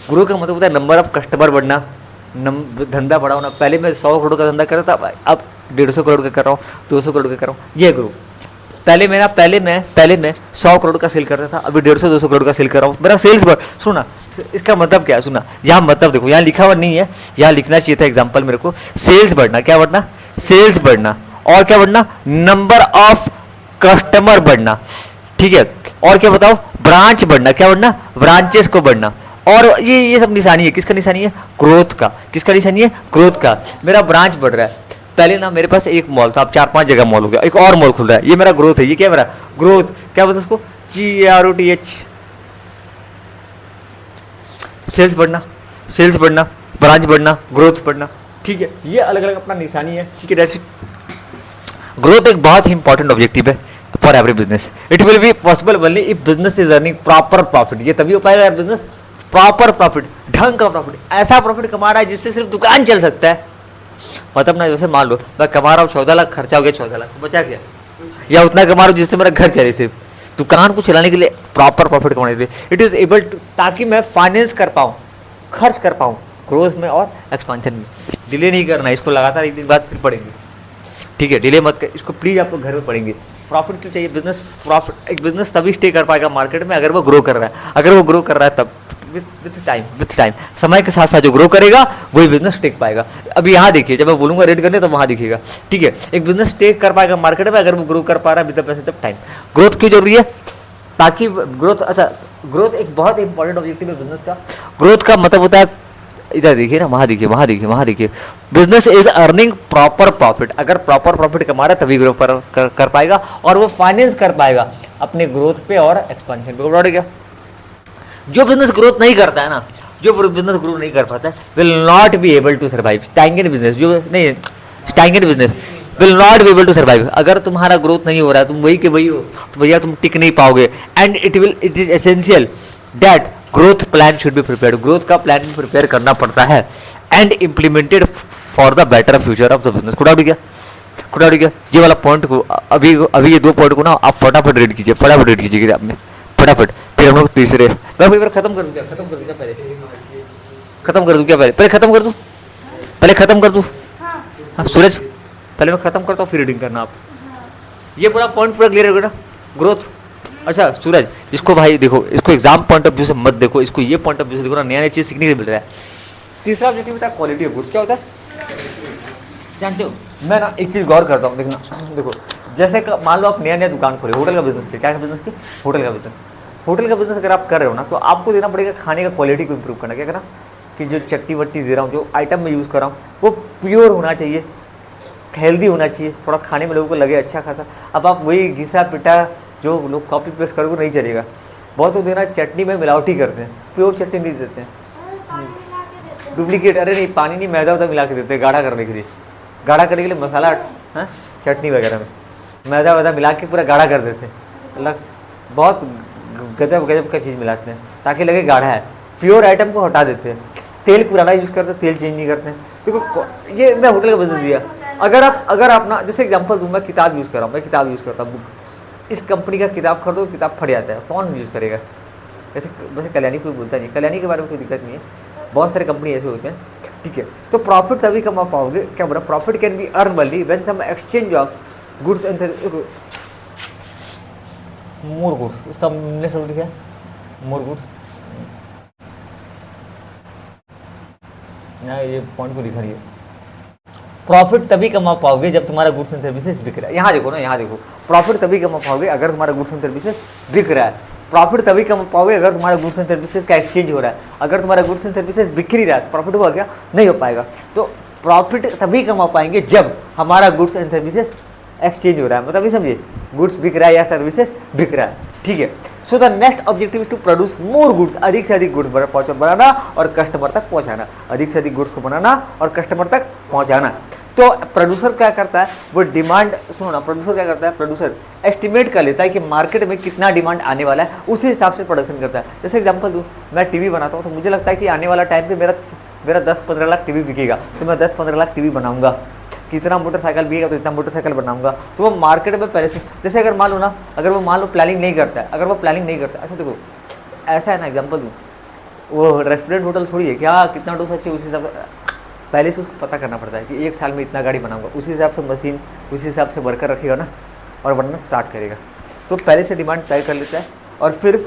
ग्रो का मतलब होता है नंबर ऑफ कस्टमर बढ़ना, धंधा बड़ा होना। पहले मैं 100 करोड़ का धंधा कर रहा था, अब 150 करोड़ का कर रहा हूँ, 200 करोड़ का कर रहा हूँ। ये ग्रो। पहले मैं 100 करोड़ का सेल करता था, अभी 150-200 करोड़ का सेल कर रहा हूँ। मेरा सेल्स बढ़। सुना, इसका मतलब क्या है? सुना, यहाँ मतलब देखो, यहाँ लिखा हुआ नहीं है, यहाँ लिखना चाहिए था एग्जाम्पल मेरे को। सेल्स बढ़ना, क्या बढ़ना? सेल्स बढ़ना। और क्या बढ़ना? नंबर ऑफ कस्टमर बढ़ना, ठीक है। और क्या बताओ? ब्रांच बढ़ना। क्या बढ़ना? ब्रांचेस को बढ़ना। और ये सब निशानी है, किसका निशानी है? ग्रोथ का। किसका निशानी है? ग्रोथ का। मेरा ब्रांच बढ़ रहा है। पहले ना मेरे पास एक मॉल था, अब 4-5 जगह मॉल हो गया, एक और मॉल खुल रहा है, ये मेरा ग्रोथ है। ये क्या है मेरा ग्रोथ? क्या बोलते हैं उसको? GROTH। सेल्स बढ़ना, सेल्स बढ़ना, ब्रांच बढ़ना, ग्रोथ बढ़ना, ठीक है। ये अलग अलग अपना निशानी है, ठीक है। That's it. ग्रोथ एक बहुत ही इंपॉर्टेंट ऑब्जेक्टिव है for every business. It will be possible only if business is earning proper profit. ये तभी हो पाएगा यार, बिजनेस प्रॉपर प्रॉफिट, ढंग का प्रॉफिट, ऐसा प्रॉफिट कमा रहा है जिससे सिर्फ दुकान चल सकता है। मतलब ना, जैसे मान लो मैं कमा रहा हूँ 14 लाख, खर्चा हो गया 14 लाख, बचा क्या? या उतना कमा रहा हूँ जिससे मेरा घर चले, सिर्फ दुकान को चलाने के लिए प्रॉपर प्रॉफिट कमाने के लिए इट इज एबल टू, ताकि मैं फाइनेंस कर पाऊँ, खर्च कर पाऊँ ग्रोथ में और एक्सपांशन में। डिले नहीं करना, इसको लगातार एक दिन बाद फिर पढ़ेंगे, ठीक है। डिले मत कर, इसको प्लीज आपको घर में पढ़ेंगे। प्रॉफिट क्यों चाहिए? बिजनेस प्रॉफिट, एक बिजनेस तभी स्टे कर पाएगा मार्केट में अगर वो ग्रो कर रहा है। अगर वो ग्रो कर रहा है तब विथ टाइम, समय के साथ साथ जो ग्रो करेगा वही बिजनेस टेक पाएगा। अभी यहाँ देखिए, जब मैं बोलूंगा रेड करने तो वहाँ दिखेगा, ठीक है। एक बिजनेस टेक कर पाएगा मार्केट में अगर वो ग्रो कर पा रहा है विद पैसे, तब टाइम। ग्रोथ क्यों जरूरी है? ताकि ग्रोथ, अच्छा ग्रोथ एक बहुत इंपॉर्टेंट ऑब्जेक्टिव है बिजनेस का। ग्रोथ का मतलब होता है, इधर देखिए ना, वहाँ देखिए, वहाँ देखिए, वहाँ देखिए, business is earning proper profit. अगर प्रॉपर प्रॉफिट कमा रहा है तभी ग्रो कर पाएगा और वो फाइनेंस कर पाएगा अपने ग्रोथ पे और एक्सपेंशन पे। बढ़ गया। जो बिजनेस ग्रोथ नहीं करता है ना, जो बिजनेस ग्रो नहीं कर पाता है, will not be able to survive. Stagnant business जो नहीं, stagnant business will not be able to survive. अगर तुम्हारा ग्रोथ नहीं हो रहा है, तुम वही के वही हो, तो भैया तुम टिक नहीं पाओगे। And it is essential that growth plan should be prepared. Growth का प्लान भी प्रिपेयर करना पड़ता है and implemented for the better future of the business. खुदा उड़ गया। ये वाला पॉइंट को अभी ये 2 पॉइंट को ना आप फटाफट रीड कीजिए, फटाफट रीड कीजिए किताब में, फटाफट। फिर हम लोग तीसरे, मैं पेपर खत्म कर दूँ क्या? खत्म कर दूँ क्या पहले? खत्म कर दूँ क्या पहले? खत्म कर दूँ, पहले खत्म कर दूँ। हाँ सूरज, पहले मैं खत्म करता हूँ फिर रीडिंग करना आप। ये पूरा पॉइंट पूरा क्लियर होगा ना? ग्रोथ। अच्छा सूरज, इसको भाई देखो, इसको एग्जाम पॉइंट ऑफ व्यू से मत देखो, इसको ये पॉइंट ऑफ व्यू से देखो ना, नया नया चीज़ सीखने को मिल रहा है। तीसरा ऑब्जेक्टिव होता है क्वालिटी ऑफ गुड्स। क्या होता है जानते हो? मैं ना एक चीज़ गौर करता हूँ, देखना देखो, जैसे मान लो आप नया दुकान खोले, होटल का बिजनेस किया। क्या बिजनेस की? होटल का बिजनेस। होटल का बिजनेस अगर आप कर रहे हो ना, तो आपको देना पड़ेगा खाने का क्वालिटी को इम्प्रूव करना। क्या करना? कि जो चट्टी वट्टी दे रहा हूँ, जो आइटम मैं यूज़ कर रहा हूँ, वो प्योर होना चाहिए, हेल्दी होना चाहिए, थोड़ा खाने में लोगों को लगे अच्छा खासा। अब आप वही घिसा पिटा जो लोग कॉपी पेस्ट करोगे नहीं चलेगा। बहुत लोग देना चटनी में मिलावटी करते हैं, प्योर चटनी नहीं देते हैं, डुप्लीकेट। अरे नहीं, पानी नहीं, मैदा वैदा मिला के देते हैं गाढ़ा करने के लिए। गाढ़ा करने के लिए मसाला, हाँ, चटनी वगैरह में मैदा वैदा मिला के पूरा गाढ़ा कर देते हैं, अलग बहुत गजब गजब का चीज़ मिलाते हैं ताकि लगे गाढ़ा है। प्योर आइटम को हटा देते हैं, तेल पुराना यूज़ करते हैं, तेल चेंज नहीं करते हैं। देखो ये मैं होटल का बिजनेस दिया। अगर आप ना, जैसे एग्जांपल दूँ, मैं किताब यूज़ कर रहा हूँ, मैं किताब यूज़ करता हूँ, बुक, इस कंपनी का किताब खरीदो, किताब फट जाता है, कौन यूज़ करेगा? वैसे कल्याणी कोई बोलता नहीं, कल्याणी के बारे में कोई दिक्कत नहीं है, बहुत सारे कंपनी ऐसे होते हैं, ठीक है। तो प्रॉफिट तभी कमा पाओगे, क्या बोला? Profit can be earn only when some exchange of goods and more goods. उसका नेक्स्ट वर्ड क्या है? More goods. यहाँ ये पॉइंट को लिखा नहीं है। प्रॉफिट तभी कमा पाओगे जब तुम्हारा गुड्स एंड सर्विसेज बिक रहा है। यहाँ देखो ना, यहाँ देखो, प्रॉफिट तभी कमा पाओगे अगर तुम्हारा गुड्स एंड सर्विसेज बिक रहा है। प्रॉफिट तभी कमा पाओगे अगर तुम्हारा गुड्स एंड सर्विसेज का एक्सचेंज हो रहा है। अगर तुम्हारा गुड्स एंड सर्विसेज बिक नहीं रहा है, प्रॉफिट हुआ क्या? नहीं हो पाएगा। तो प्रॉफिट तभी कमा पाएंगे जब हमारा गुड्स एंड सर्विसेज एक्सचेंज हो रहा है। मतलब ये समझिए, गुड्स बिक रहा है या सर्विसेज बिक रहा है, ठीक है। So the next objective is to produce more goods. अधिक से अधिक गुड्स बनाना और कस्टमर तक पहुंचाना। अधिक से अधिक गुड्स को बनाना और कस्टमर तक पहुंचाना। तो प्रोड्यूसर क्या करता है? वो डिमांड, सुनो ना, प्रोड्यूसर क्या करता है? प्रोड्यूसर एस्टिमेट कर लेता है कि मार्केट में कितना डिमांड आने वाला है, उसी हिसाब से प्रोडक्शन करता है। जैसे एग्जांपल दूँ, मैं टीवी बनाता हूँ, तो मुझे लगता है कि आने वाला टाइम पे मेरा 10-15 लाख टीवी बिकेगा, तो मैं 10-15 लाख टीवी बनाऊंगा। कितना मोटरसाइकिल बिकेगा तो इतना मोटरसाइकिल बनाऊंगा। तो वो मार्केट में पहले से, जैसे अगर मान लो ना, अगर वो मान लो प्लानिंग नहीं करता है, अगर वो प्लानिंग नहीं करता है, अच्छा देखो ऐसा है ना, एग्जाम्पल दूँ, वो रेस्टोरेंट होटल थोड़ी है क्या, कितना डोसा चाहिए उसी हिसाब से पहले से उसको पता करना पड़ता है कि 1 साल में इतना गाड़ी बनाऊंगा, उसी हिसाब से मशीन, उसी हिसाब से वर्कर रखेगा ना और बनना स्टार्ट करेगा। तो पहले से डिमांड तय कर लेता है और फिर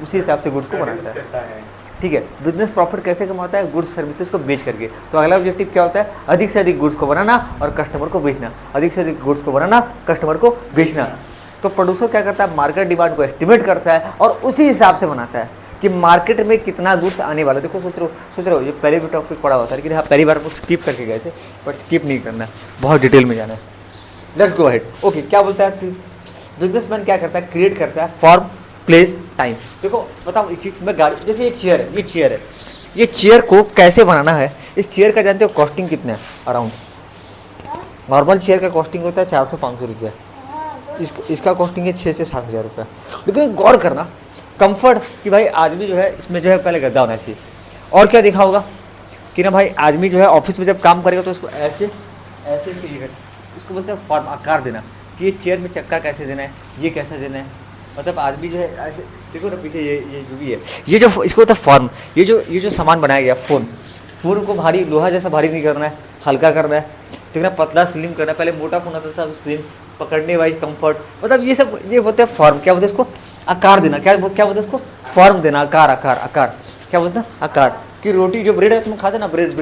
उसी हिसाब से गुड्स को बनाता है, ठीक है। बिजनेस प्रॉफिट कैसे कमाता है? गुड्स सर्विसेज को बेच करके। तो अगला ऑब्जेक्टिव क्या होता है? अधिक से अधिक गुड्स को बनाना और कस्टमर को बेचना। अधिक से अधिक गुड्स को बनाना, कस्टमर को बेचना। तो प्रोड्यूसर क्या करता है? मार्केट डिमांड को एस्टिमेट करता है और उसी हिसाब से बनाता है कि मार्केट में कितना गुड्स आने वाला है। देखो सोच रहे हो ये पहले भी टॉपिक पढ़ा हुआ था, लेकिन हाँ पहली बार वो स्किप करके गए थे, बट स्किप नहीं करना, बहुत डिटेल में जाना है। Let's go ahead. ओके, क्या बोलता है बिजनेसमैन, क्या करता है, क्रिएट करता है फॉर्म, प्लेस, टाइम। देखो बताओ एक चीज़, मैं गाड़ी, जैसे ये चेयर है, ये चेयर को कैसे बनाना है, इस चेयर का जानते हो कॉस्टिंग कितना है अराउंड? नॉर्मल चेयर का कॉस्टिंग होता है 400-500 रुपया, इसका कॉस्टिंग है 6 से 7 हज़ार रुपया। लेकिन गौर करना, कंफर्ट कि भाई आदमी जो है इसमें जो है पहले गद्दा होना चाहिए, और क्या देखा होगा कि ना भाई आदमी जो है ऑफिस में जब काम करेगा तो उसको ऐसे ऐसे चाहिए, इसको बोलते हैं फॉर्म, आकार देना, कि ये चेयर में चक्का कैसे देना है, ये कैसे देना है, मतलब आदमी जो है ऐसे, देखो ना पीछे ये जो भी है, ये जो इसको होता है फॉर्म। ये जो सामान बनाया गया फ़ोन को भारी लोहा जैसा भारी नहीं करना है, हल्का करना है, ठीक है, पतला स्लिम करना है। पहले मोटा फोन आता था, स्लिम, पकड़ने वाइज कंफर्ट, मतलब ये सब ये होते हैं फॉर्म। क्या बोलते हैं इसको? आकार देना। क्या बोलते हैं इसको? फॉर्म देना, आकार आकार आकार। क्या बोलते हैं? आकार। कि रोटी जो ब्रेड है तुम खाते ना, ब्रेड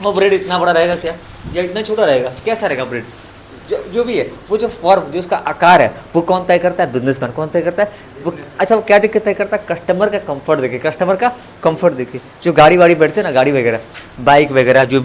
वो ब्रेड इतना बड़ा रहेगा क्या, या इतना छोटा रहेगा, कैसा रहेगा ब्रेड, जो भी है, वो जो फॉर्म, जो उसका आकार है, वो कौन तय करता है? बिजनेसमैन। कौन तय करता है? वो। अच्छा, वो क्या देख के तय करता है? कस्टमर का कंफर्ट देखे, कस्टमर का कंफर्ट देखे। जो गाड़ी वाड़ी बैठते हैं ना, गाड़ी वगैरह, बाइक वगैरह, जो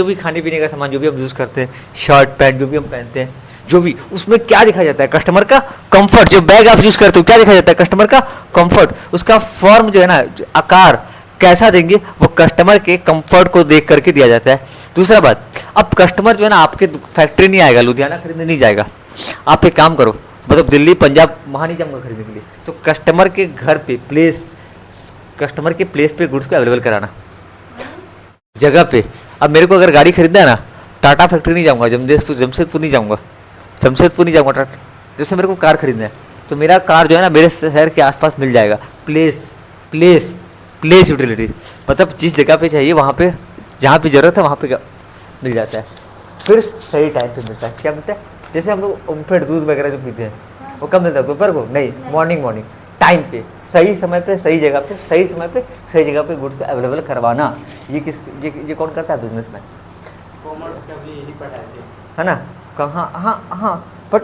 भी खाने पीने का सामान जो भी हम यूज़ करते हैं, शर्ट पैंट जो भी हम पहनते हैं, जो भी, उसमें क्या दिखाया जाता है? कस्टमर का कंफर्ट। जो बैग आप यूज़ करते हो, क्या दिखाया जाता है? कस्टमर का कंफर्ट। उसका फॉर्म जो है ना, आकार कैसा देंगे, वो कस्टमर के कंफर्ट को देख करके दिया जाता है। दूसरा बात, अब कस्टमर जो है ना आपके फैक्ट्री नहीं आएगा, लुधियाना खरीदने नहीं जाएगा। आप एक काम करो, मतलब दिल्ली पंजाब वहाँ नहीं जाऊँगा खरीदने के लिए, तो कस्टमर के घर पे कस्टमर के प्लेस पे गुड्स को अवेलेबल कराना, जगह पे। अब मेरे को अगर गाड़ी खरीदना है ना, टाटा फैक्ट्री नहीं जाऊँगा, जमशेदपुर नहीं जाऊँगा, टाटा। जैसे मेरे को कार खरीदना है, तो मेरा कार जो है ना मेरे शहर के आसपास मिल जाएगा। प्लेस यूटिलिटी, मतलब जिस जगह पे चाहिए वहाँ पे, जहाँ पे ज़रूरत है वहाँ पे मिल जाता है। फिर सही टाइम पे मिलता है। क्या मिलता है? जैसे हम लोग ओमफेड दूध वगैरह जो पीते हैं, वो कब मिलता है? दोपहर को नहीं, मॉर्निंग टाइम पे, सही समय पे, सही जगह पे, सही जगह पे गुड्स को अवेलेबल करवाना। ये कौन करता है? बिजनेसमैन। कॉमर्स का भी यही पढ़ाए थे, है ना? कहाँ? हाँ, बट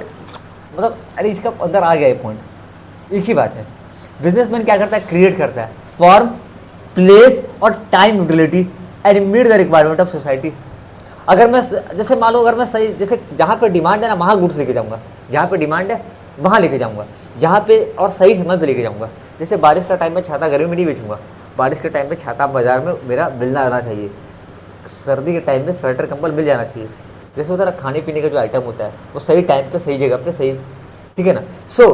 मतलब अरे इसका अंदर आ गया ये पॉइंट। एक ही बात है, बिजनेसमैन क्या करता है? क्रिएट करता है फॉर्म, प्लेस और time utility and meet the requirement of society. अगर मैं जैसे मान लो, अगर मैं सही, जैसे जहाँ पे डिमांड है ना वहाँ गुड्स लेके जाऊँगा, जहाँ पे डिमांड है वहाँ लेके जाऊँगा, जहाँ पे, और सही समय पे लेके जाऊँगा। जैसे बारिश का टाइम में छाता गर्मी में नहीं बेचूंगा, बारिश के टाइम पे छाता बाजार में मेरा मिलना आना चाहिए, सर्दी के टाइम में स्वेटर कंबल मिल जाना चाहिए। जैसे होता है ना, खाने पीने का जो आइटम होता है वो सही टाइम पे, सही जगह पे, सही, ठीक है ना। So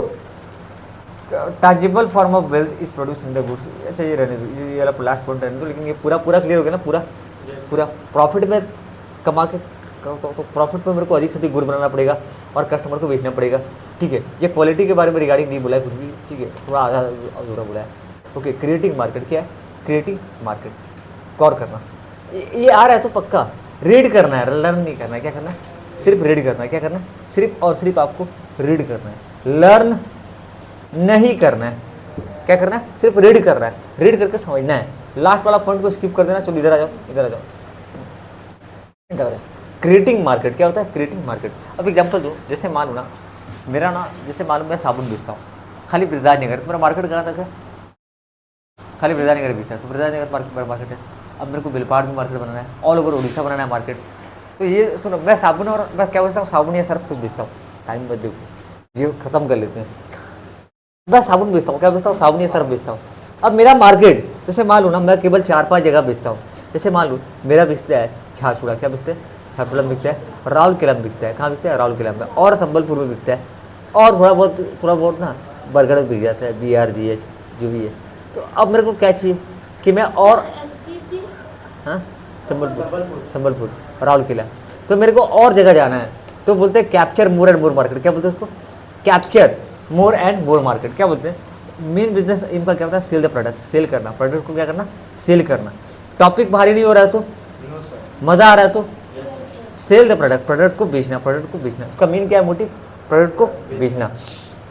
tangible form of wealth is produce in the goods. अच्छा, ये रहने दो, ये वाला लास्ट पॉइंट रहने दो, लेकिन ये पूरा क्लियर हो गया ना? पूरा प्रॉफिट में कमा के, तो प्रॉफिट में मेरे को अधिक से अधिक गुड बनाना पड़ेगा और कस्टमर को बेचना पड़ेगा, ठीक है। ये क्वालिटी के बारे में रिगार्डिंग नहीं बोला है कुछ भी, ठीक है, थोड़ा आधा अधूरा बोला है। ओके, क्रिएटिंग मार्केट क्या है? क्रिएटिंग मार्केट, गौर करना, ये आ रहा है तो पक्का रीड करना है, लर्न नहीं करना है। क्या करना है? सिर्फ रीड करना है। क्या करना है? सिर्फ और सिर्फ आपको रीड करना है, लर्न नहीं करना है। क्या करना है? सिर्फ रीड करना है, रीड करके समझना है। लास्ट वाला पॉइंट को स्किप कर देना। चलो इधर आ जाओ। क्रिएटिंग मार्केट क्या होता है? Creating market. अब एग्जांपल दो, जैसे मान लो ना, मेरा ना, जैसे मालूम मैं साबुन बेचता हूँ खाली बृहदारनगर, तो मेरा मार्केट कहाँ तक है? खाली बृहदारनगर बेचता है, तो बृहदारनगर मार्केट है। अब मेरे को बिलपाड़ में मार्केट बनाना है, ऑल ओवर उड़ीसा बनाना है मार्केट। तो ये सुनो, मैं साबुन और मैं क्या बेचता हूँ? साबुन या सर्फ बेचता हूँ। टाइम बच देखो, ये खत्म कर लेते हैं। मैं साबुन बेचता हूँ, क्या बेचता हूँ? साबुन या सर्फ बेचता हूँ। अब मेरा मार्केट, जैसे मान लो ना, मैं केवल 4-5 जगह बेचता हूँ। जैसे मान लो मेरा बिकता है झारसुगुड़ा, क्या बेचते हैं? झारसुगुड़ा में बिकता है, राउरकेला में बिकता है। कहाँ बिकता है? राउरकेला में, और संबलपुर में बिकता है, और थोड़ा बहुत ना बरगढ़ में बिक जाता है, BRGH जो भी है। तो अब मेरे को क्या चाहिए कि मैं, और हाँ, संबलपुर, राउरकेला, तो मेरे को और जगह जाना है। तो बोलते हैं capture more and more market. क्या बोलते हैं उसको? Capture more and more market. क्या बोलते हैं? मेन बिजनेस इनका क्या होता है? सेल द प्रोडक्ट, सेल करना, प्रोडक्ट को क्या करना? सेल करना। टॉपिक भारी नहीं हो रहा है तो, मज़ा आ रहा है तो, सेल द प्रोडक्ट, प्रोडक्ट को बेचना, उसका मेन क्या है? मोटिव, प्रोडक्ट को बेचना।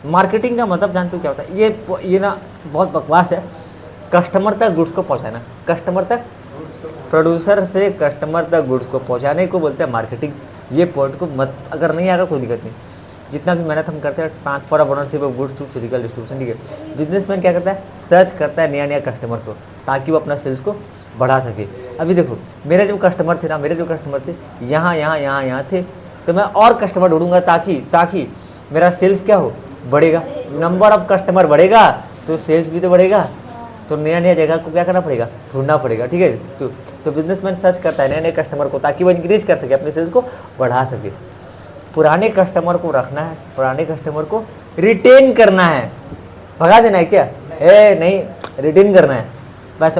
मार्केटिंग का मतलब जानते हो क्या होता है? ये ना बहुत बकवास है। कस्टमर तक गुड्स को पहुंचाना, कस्टमर तक, प्रोड्यूसर से कस्टमर तक गुड्स को पहुंचाने को बोलते हैं मार्केटिंग। ये पॉइंट को मत, अगर नहीं आएगा कोई दिक्कत नहीं, जितना भी मेहनत हम करते हैं transfer of ownership of goods to physical distribution, ठीक है। बिजनेसमैन क्या करता है, सर्च करता है नया नया कस्टमर को ताकि वो अपना सेल्स को बढ़ा सके। अभी देखो मेरे जो कस्टमर थे ना, मेरे जो कस्टमर थे यहाँ थे, तो मैं और कस्टमर ढूंढूंगा ताकि मेरा सेल्स क्या हो, बढ़ेगा। नंबर ऑफ कस्टमर बढ़ेगा तो सेल्स भी तो बढ़ेगा, तो नया नया जगह को क्या करना पड़ेगा, ढूंढना पड़ेगा, ठीक है। तो बिजनेसमैन सर्च करता है नए नए कस्टमर को ताकि वो इंक्रीज कर सके, अपने सेल्स को बढ़ा सके। पुराने कस्टमर को रखना है, पुराने कस्टमर को रिटेन करना है, भगा देना है क्या, नहीं, रिटेन करना है by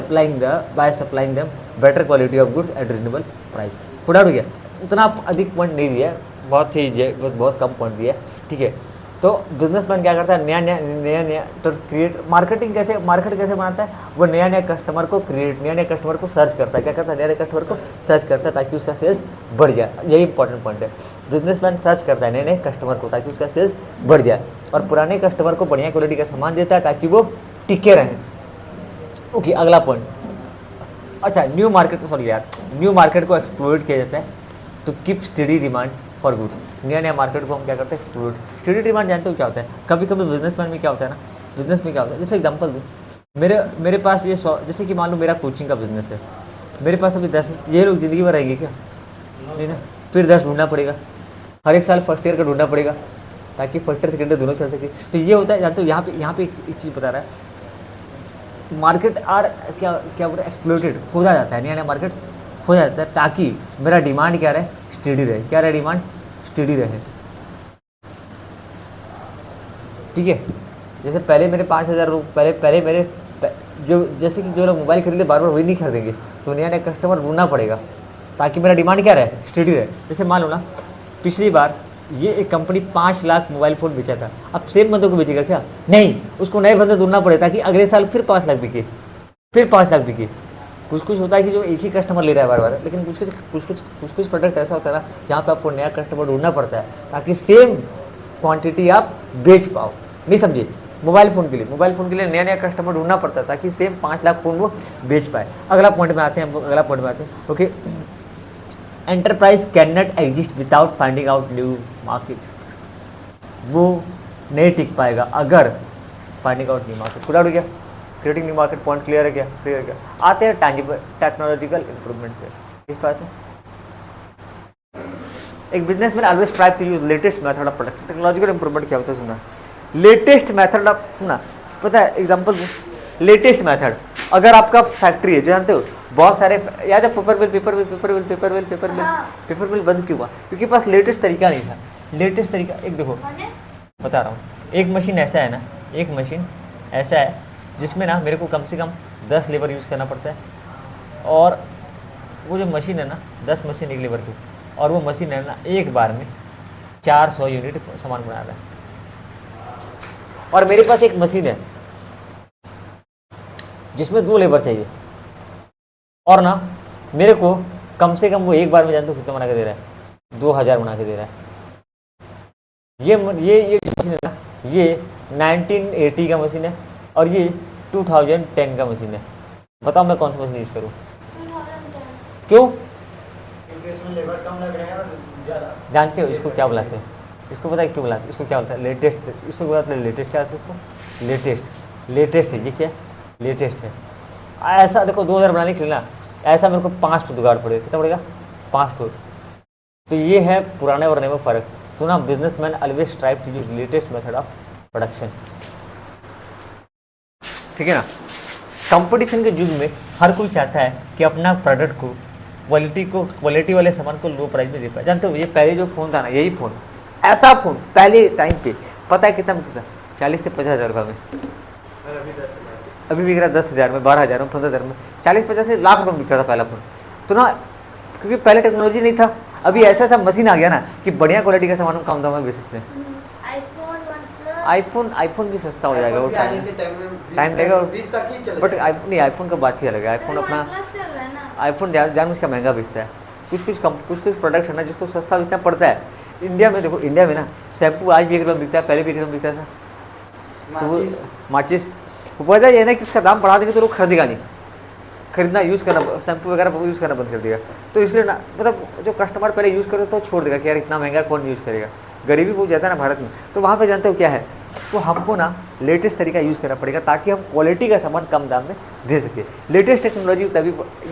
supplying them better quality of goods at reasonable price. थोड़ा हो गया, उतना अधिक पॉइंट नहीं दिया है, बहुत चीज है, बहुत कम पॉइंट दिया है, ठीक है। तो बिजनेसमैन क्या करता है, नया तो मार्केट कैसे बनाता है, वो नया कस्टमर को नया कस्टमर को सर्च करता है, क्या करता है, नया कस्टमर को सर्च करता है ताकि उसका सेल्स बढ़ जाए। यही इंपॉर्टेंट पॉइंट है, बिजनेसमैन सर्च करता है नए कस्टमर को ताकि उसका सेल्स बढ़ जाए, और पुराने कस्टमर को बढ़िया क्वालिटी का सामान देता है ताकि वो टिके रहें। ओके, अगला पॉइंट, अच्छा न्यू मार्केट को एक्सप्लोर किया जाता है तो keep study demand for goods. नया मार्केट को हम क्या करते हैं, एक्सप्लोर। स्टडी डिमांड जानते हो क्या होता है, कभी कभी बिजनेसमैन में क्या होता है ना, बिजनेस में क्या होता है, जैसे एग्जांपल दूँ, मेरे पास ये जैसे कि मान लो मेरा कोचिंग का बिजनेस है, मेरे पास अभी 10, ये लोग ज़िंदगी भर रहेंगे क्या, नहीं ना, फिर 10 ढूंढना पड़ेगा, हर एक साल फर्स्ट ईयर का ढूंढना पड़ेगा ताकि फर्स्ट ईयर सेकेंड ईयर दोनों चल सके। तो ये होता है, जानते हो यहाँ पे एक चीज़ बता रहा है, मार्केट क्या बोल रहे, एक्सप्लोटेड, खोदा जाता है, नया मार्केट खोदा जाता है ताकि मेरा डिमांड क्या रहे, स्टेडी रहे, क्या रहे, डिमांड स्टेडी रहे, ठीक है। जैसे पहले मेरे 5,000 पहले मेरे जैसे कि जो लोग मोबाइल खरीदे बार बार वही नहीं खरीदेंगे, तो नया कस्टमर ढूंढना पड़ेगा ताकि मेरा डिमांड क्या रहे, स्टेडी रहे। जैसे मान लो ना, पिछली बार ये एक कंपनी 5 लाख मोबाइल फ़ोन बेचा था, अब सेम बंदों को बेचेगा क्या, नहीं, उसको नए बंदे ढूंढना पड़े ताकि अगले साल फिर 5 लाख बिके, फिर 5 लाख बिके। कुछ होता है कि जो एक ही कस्टमर ले रहा है बार बार, लेकिन कुछ प्रोडक्ट ऐसा होता है ना जहाँ पे आपको नया कस्टमर ढूंढना पड़ता है ताकि सेम क्वांटिटी आप बेच पाओ। नहीं समझे, मोबाइल फ़ोन के लिए नया कस्टमर ढूंढना पड़ता है ताकि सेम 5 लाख फ़ोन वो बेच पाए। अगला पॉइंट में आते हैं, okay. Enterprise can not exist without finding out new market, वो नहीं टिक पाएगा अगर फाइंडिंग आउट न्यू मार्केट। पूरा हो गया, creating new market point clear है क्या, आते हैं टैंजिबल टेक्नोलॉजिकल इंप्रूवमेंट पे। इस बात में एक businessman always try to use latest method of production. Technological improvement क्या होता है, सुना, लेटेस्ट मेथड ऑफ, सुना, पता है, एग्जांपल लेटेस्ट मेथड, अगर आपका फैक्ट्री है, जानते हो बहुत सारे, याद है पेपर मिल बंद क्यों हुआ, क्योंकि पास लेटेस्ट तरीका नहीं था। लेटेस्ट तरीका, एक देखो बता रहा हूँ, एक मशीन ऐसा है जिसमें ना मेरे को कम से कम 10 लेबर यूज़ करना पड़ता है, और वो जो मशीन है ना 10 मशीन एक लेबर की, और वो मशीन है ना एक बार में 400 यूनिट सामान बना रहा है। और मेरे पास एक मशीन है जिसमें 2 लेबर चाहिए, और ना मेरे को कम से कम वो एक बार में, जानते हो कितना बना के दे रहा है, 2000 बना के दे रहा है। ये मशीन है ना, ये 1980 का मशीन है और ये 2010 का मशीन है। बताओ मैं कौन सा मशीन यूज़ करूँ, क्यों, इसमें लेबर कम लग रहा है और ज़्यादा। जानते हो इसको क्या बुलाते हैं, इसको पता है क्यों बुलाते हैं, इसको क्या बोलते हैं, लेटेस्ट, इसको बुलाते हैं लेटेस्ट। क्या है इसको, लेटेस्ट है, ये क्या लेटेस्ट है। ऐसा देखो 2000 बनाने के लिए ना, ऐसा मेरे को 5 ठो जुगाड़ पड़ेगा, कितना पड़ेगा, 5 ठो। तो ये है पुराने और नए में फ़र्क। तो ना businessman always try to use latest method of production, ठीक है ना। कंपटीशन के युग में हर कोई चाहता है कि अपना प्रोडक्ट को, क्वालिटी वाले सामान को लो प्राइस में दे पाए। जानते हो ये पहले जो फ़ोन था ना, यही फ़ोन, ऐसा फ़ोन पहले टाइम पे पता है कितना मिलता था, 40 से 50 हज़ार में, अभी बिक रहा 10,000 में, 12,000 में, 15,000 में, 40-50 से लाख रुपये में बिकता था पहला फ़ोन। तो ना क्योंकि पहले टेक्नोलॉजी नहीं था, अभी ऐसा मशीन आ गया ना कि बढ़िया क्वालिटी का सामान हम कम दाम में बेच सकते हैं। आईफोन भी सस्ता हो जाएगा, वो टाइम लगेगा, बट आईफोन का बात ही अलग है। आईफोन अपना आईफोन जानबूझ का महंगा बेचता है। कुछ प्रोडक्ट है ना जिसको सस्ता बेचना पड़ता है। इंडिया में देखो, इंडिया में ना शैम्पू आज भी 1 रुपये बिकता है, पहले भी 1 रुपये बिकता था। तो वो माचिस, वजह ये है ना कि उसका दाम बढ़ा देंगे तो लोग खरीदेगा नहीं, खरीदना, यूज़ करना, शैम्पू वगैरह यूज़ करना बंद कर दिया। तो इसलिए ना मतलब जो कस्टमर पहले यूज़ करते तो छोड़ देगा कि यार इतना महंगा कौन यूज़ करेगा, गरीबी बहुत ज़्यादा है ना भारत में। तो वहाँ पे जानते हो क्या है, तो हमको ना लेटेस्ट तरीका यूज़ करना पड़ेगा ताकि हम क्वालिटी का सामान कम दाम में दे सके। लेटेस्ट टेक्नोलॉजी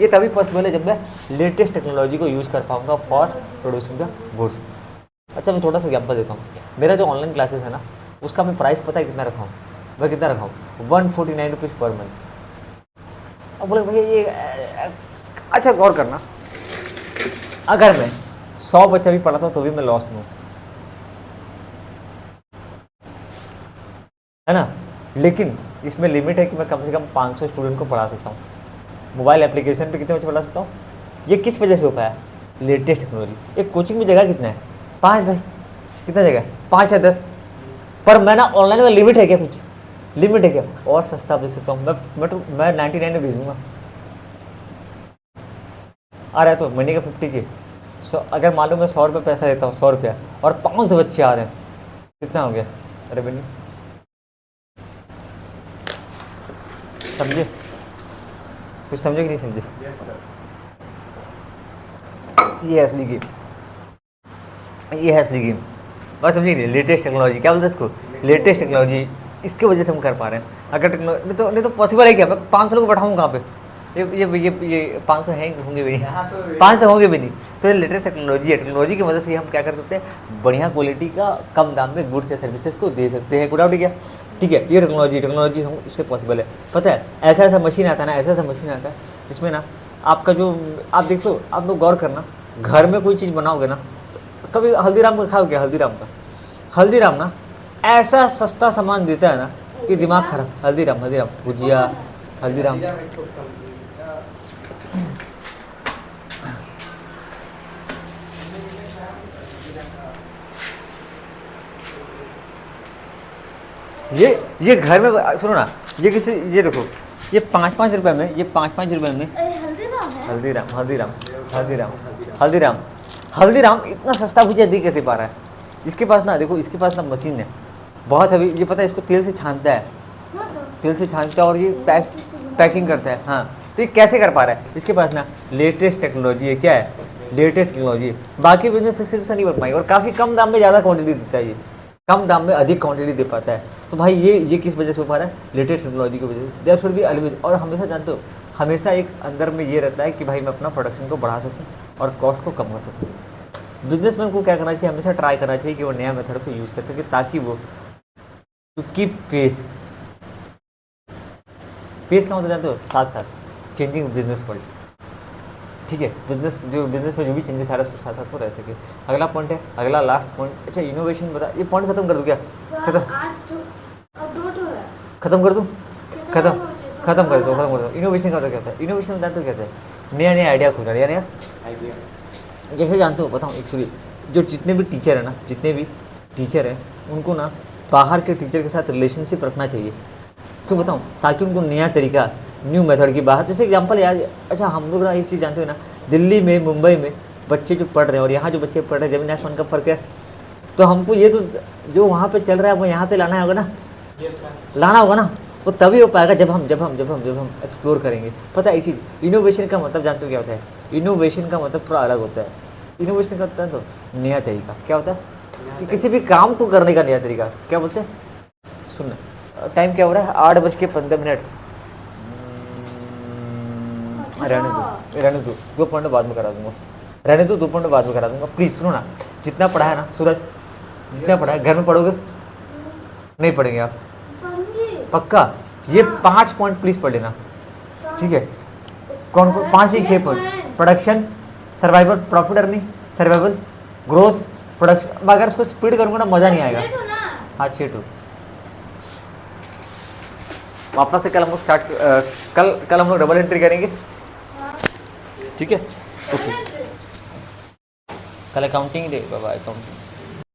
तभी पॉसिबल है जब मैं लेटेस्ट टेक्नोलॉजी को यूज़ कर पाऊँगा फॉर प्रोड्यूसिंग द गुड्स। अच्छा मैं छोटा सा एग्जाम्पल देता हूँ। मेरा जो ऑनलाइन क्लासेस है ना उसका मैं प्राइस पता है कितना रखा हूँ, मैं कितना रखा हूँ 149 रुपीज़ पर मंथ। अब बोले भैया ये अच्छा गौर करना, अगर मैं 100 बच्चा भी पढ़ाता हूँ तो भी मैं लॉस्ट में हूँ, है ना। लेकिन इसमें लिमिट है कि मैं कम से कम 500 स्टूडेंट को पढ़ा सकता हूँ। मोबाइल एप्लीकेशन पे कितने बच्चे पढ़ा सकता हूँ, ये किस वजह से हो पाया, लेटेस्ट टेक्नोलॉजी। एक कोचिंग में जगह कितना है, 5-10, कितना जगह 5 या 10, पर मैं ना ऑनलाइन में लिमिट है क्या, कुछ लिमिट है क्या, और सस्ता बेच सकता हूँ मैं 99 में भेजूँगा। आ रहा है तो महीने का 50 के, अगर मान लो मैं 100 रुपये पैसा देता हूँ, 100 रुपया, और 500 बच्चे आ रहे हैं, कितना हो गया रेवेन्यू, समझे, कुछ समझे कि नहीं समझे। Yes, sir. ये है असली गेम, ये है असली गेम, बस समझिए नहीं। लेटेस्ट टेक्नोलॉजी क्या बोलते हैं इसको, लेटेस्ट टेक्नोलॉजी, इसके वजह से हम कर पा रहे हैं। अगर टेक्नोलॉजी नहीं तो पॉसिबल है क्या, मैं 500 लोग बैठाऊँ कहाँ पे, ये 500 हैं होंगे भी नहीं, 500 होंगे भी नहीं। तो ये लेटेस्ट टेक्नोलॉजी है, टेक्नोलॉजी की वजह से हम क्या कर सकते हैं, बढ़िया क्वालिटी का कम दाम में गुड्स या सर्विसेज को दे सकते हैं। गुड आउट क्या, ठीक है। ये टेक्नोलॉजी हम इससे पॉसिबल है। पता है ऐसा ऐसा मशीन आता है ना, ऐसा ऐसा मशीन आता है जिसमें ना आपका जो आप देखो, आप लोग गौर करना, घर में कोई चीज़ बनाओगे ना, कभी हल्दीराम का खाओगे, हल्दीराम ना ऐसा सस्ता सामान देता है ना कि दिमाग खराब। हल्दीराम भुजिया, हल्दीराम ये घर में सुनो ना, ये किसी, ये देखो, ये 5-5 रुपए में, ये 5-5 रुपए में हल्दीराम इतना सस्ता भुजिया दे कैसे पा रहा है। इसके पास ना देखो, इसके पास ना मशीन है बहुत, अभी ये पता है इसको तेल से छानता है, और ये पैकिंग करता है। हाँ, तो ये कैसे कर पा रहा है, इसके पास ना लेटेस्ट टेक्नोलॉजी है। क्या है, लेटेस्ट टेक्नोलॉजी। बाकी बिजनेस से नहीं बन पाएंगे, और काफ़ी कम दाम में ज़्यादा क्वांटिटी देता है, ये कम दाम में अधिक क्वांटिटी दे पाता है। तो भाई ये किस वजह से हो पा रहा है, लेटेस्ट टेक्नोलॉजी की वजह से। देयर शुड बी ऑलवेज, और हमेशा जानते हो, हमेशा एक अंदर में ये रहता है कि भाई मैं अपना प्रोडक्शन को बढ़ा सकूँ और कॉस्ट को कम कर सकूँ। बिजनेसमैन को क्या करना चाहिए, हमेशा ट्राई करना चाहिए कि वो नया मेथड को यूज़ कर सके, ताकि वो कीप पेस का मतलब जानते हो, साथ साथ चेंजिंग बिजनेस वर्ल्ड। ठीक है, बिजनेस में जो भी चेंजेस आ रहा है उसके साथ साथ वो रह सके। अगला पॉइंट है, अगला लास्ट पॉइंट। अच्छा इनोवेशन बता, ये पॉइंट खत्म कर दूँ क्या, खत्म कर दूँ, खत्म कर दो। इनोवेशन का तो क्या होता है, इनोवेशन जानते हो क्या होता है, नया आइडिया खोजना, नया जैसे जानते हो, बताऊँ एक्चुअली जो जितने भी टीचर हैं उनको ना बाहर के टीचर के साथ रिलेशनशिप रखना चाहिए। क्यों बताऊँ, ताकि उनको नया तरीका, न्यू मेथड की बाहर, जैसे एग्जांपल यार, अच्छा हम लोग ना एक चीज़ जानते हो ना, दिल्ली में, मुंबई में बच्चे जो पढ़ रहे हैं और यहाँ जो बच्चे पढ़ रहे हैं, जमीन आसमान का फ़र्क है। तो हमको ये तो जो वहाँ पे चल रहा है वो यहाँ पे लाना होगा ना, लाना होगा ना, वो तभी हो पाएगा जब हम एक्सप्लोर करेंगे। पता है एक चीज़, इनोवेशन का मतलब जानते हो क्या होता है, इनोवेशन का मतलब थोड़ा अलग होता है। इनोवेशन का होता है तो नया तरीका, क्या होता है कि किसी भी काम को करने का नया तरीका, क्या बोलते हैं। सुनना, टाइम क्या हो रहा है, 8:15। रहने दो 2 पॉइंट बाद में करा दूंगा, रहने दो 2 पॉइंट बाद में करा दूंगा, प्लीज़ सुनो ना। जितना पढ़ा है ना सूरज, जितना पढ़ा है घर में पढ़ोगे, नहीं पढ़ेंगे आप पक्का। ये 5 पॉइंट प्लीज़ पढ़ लेना, ठीक है। कौन 5 नहीं 6 point, production, survival, profit earning, survival, growth, production. अगर इसको स्पीड करूँगा ना मज़ा नहीं आएगा। हाँ 6 वापस से कल हम लोग कल हम लोग डबल एंट्री करेंगे, ठीक है, ओके। कल अकाउंटिंग दे बाबा, अकाउंटिंग।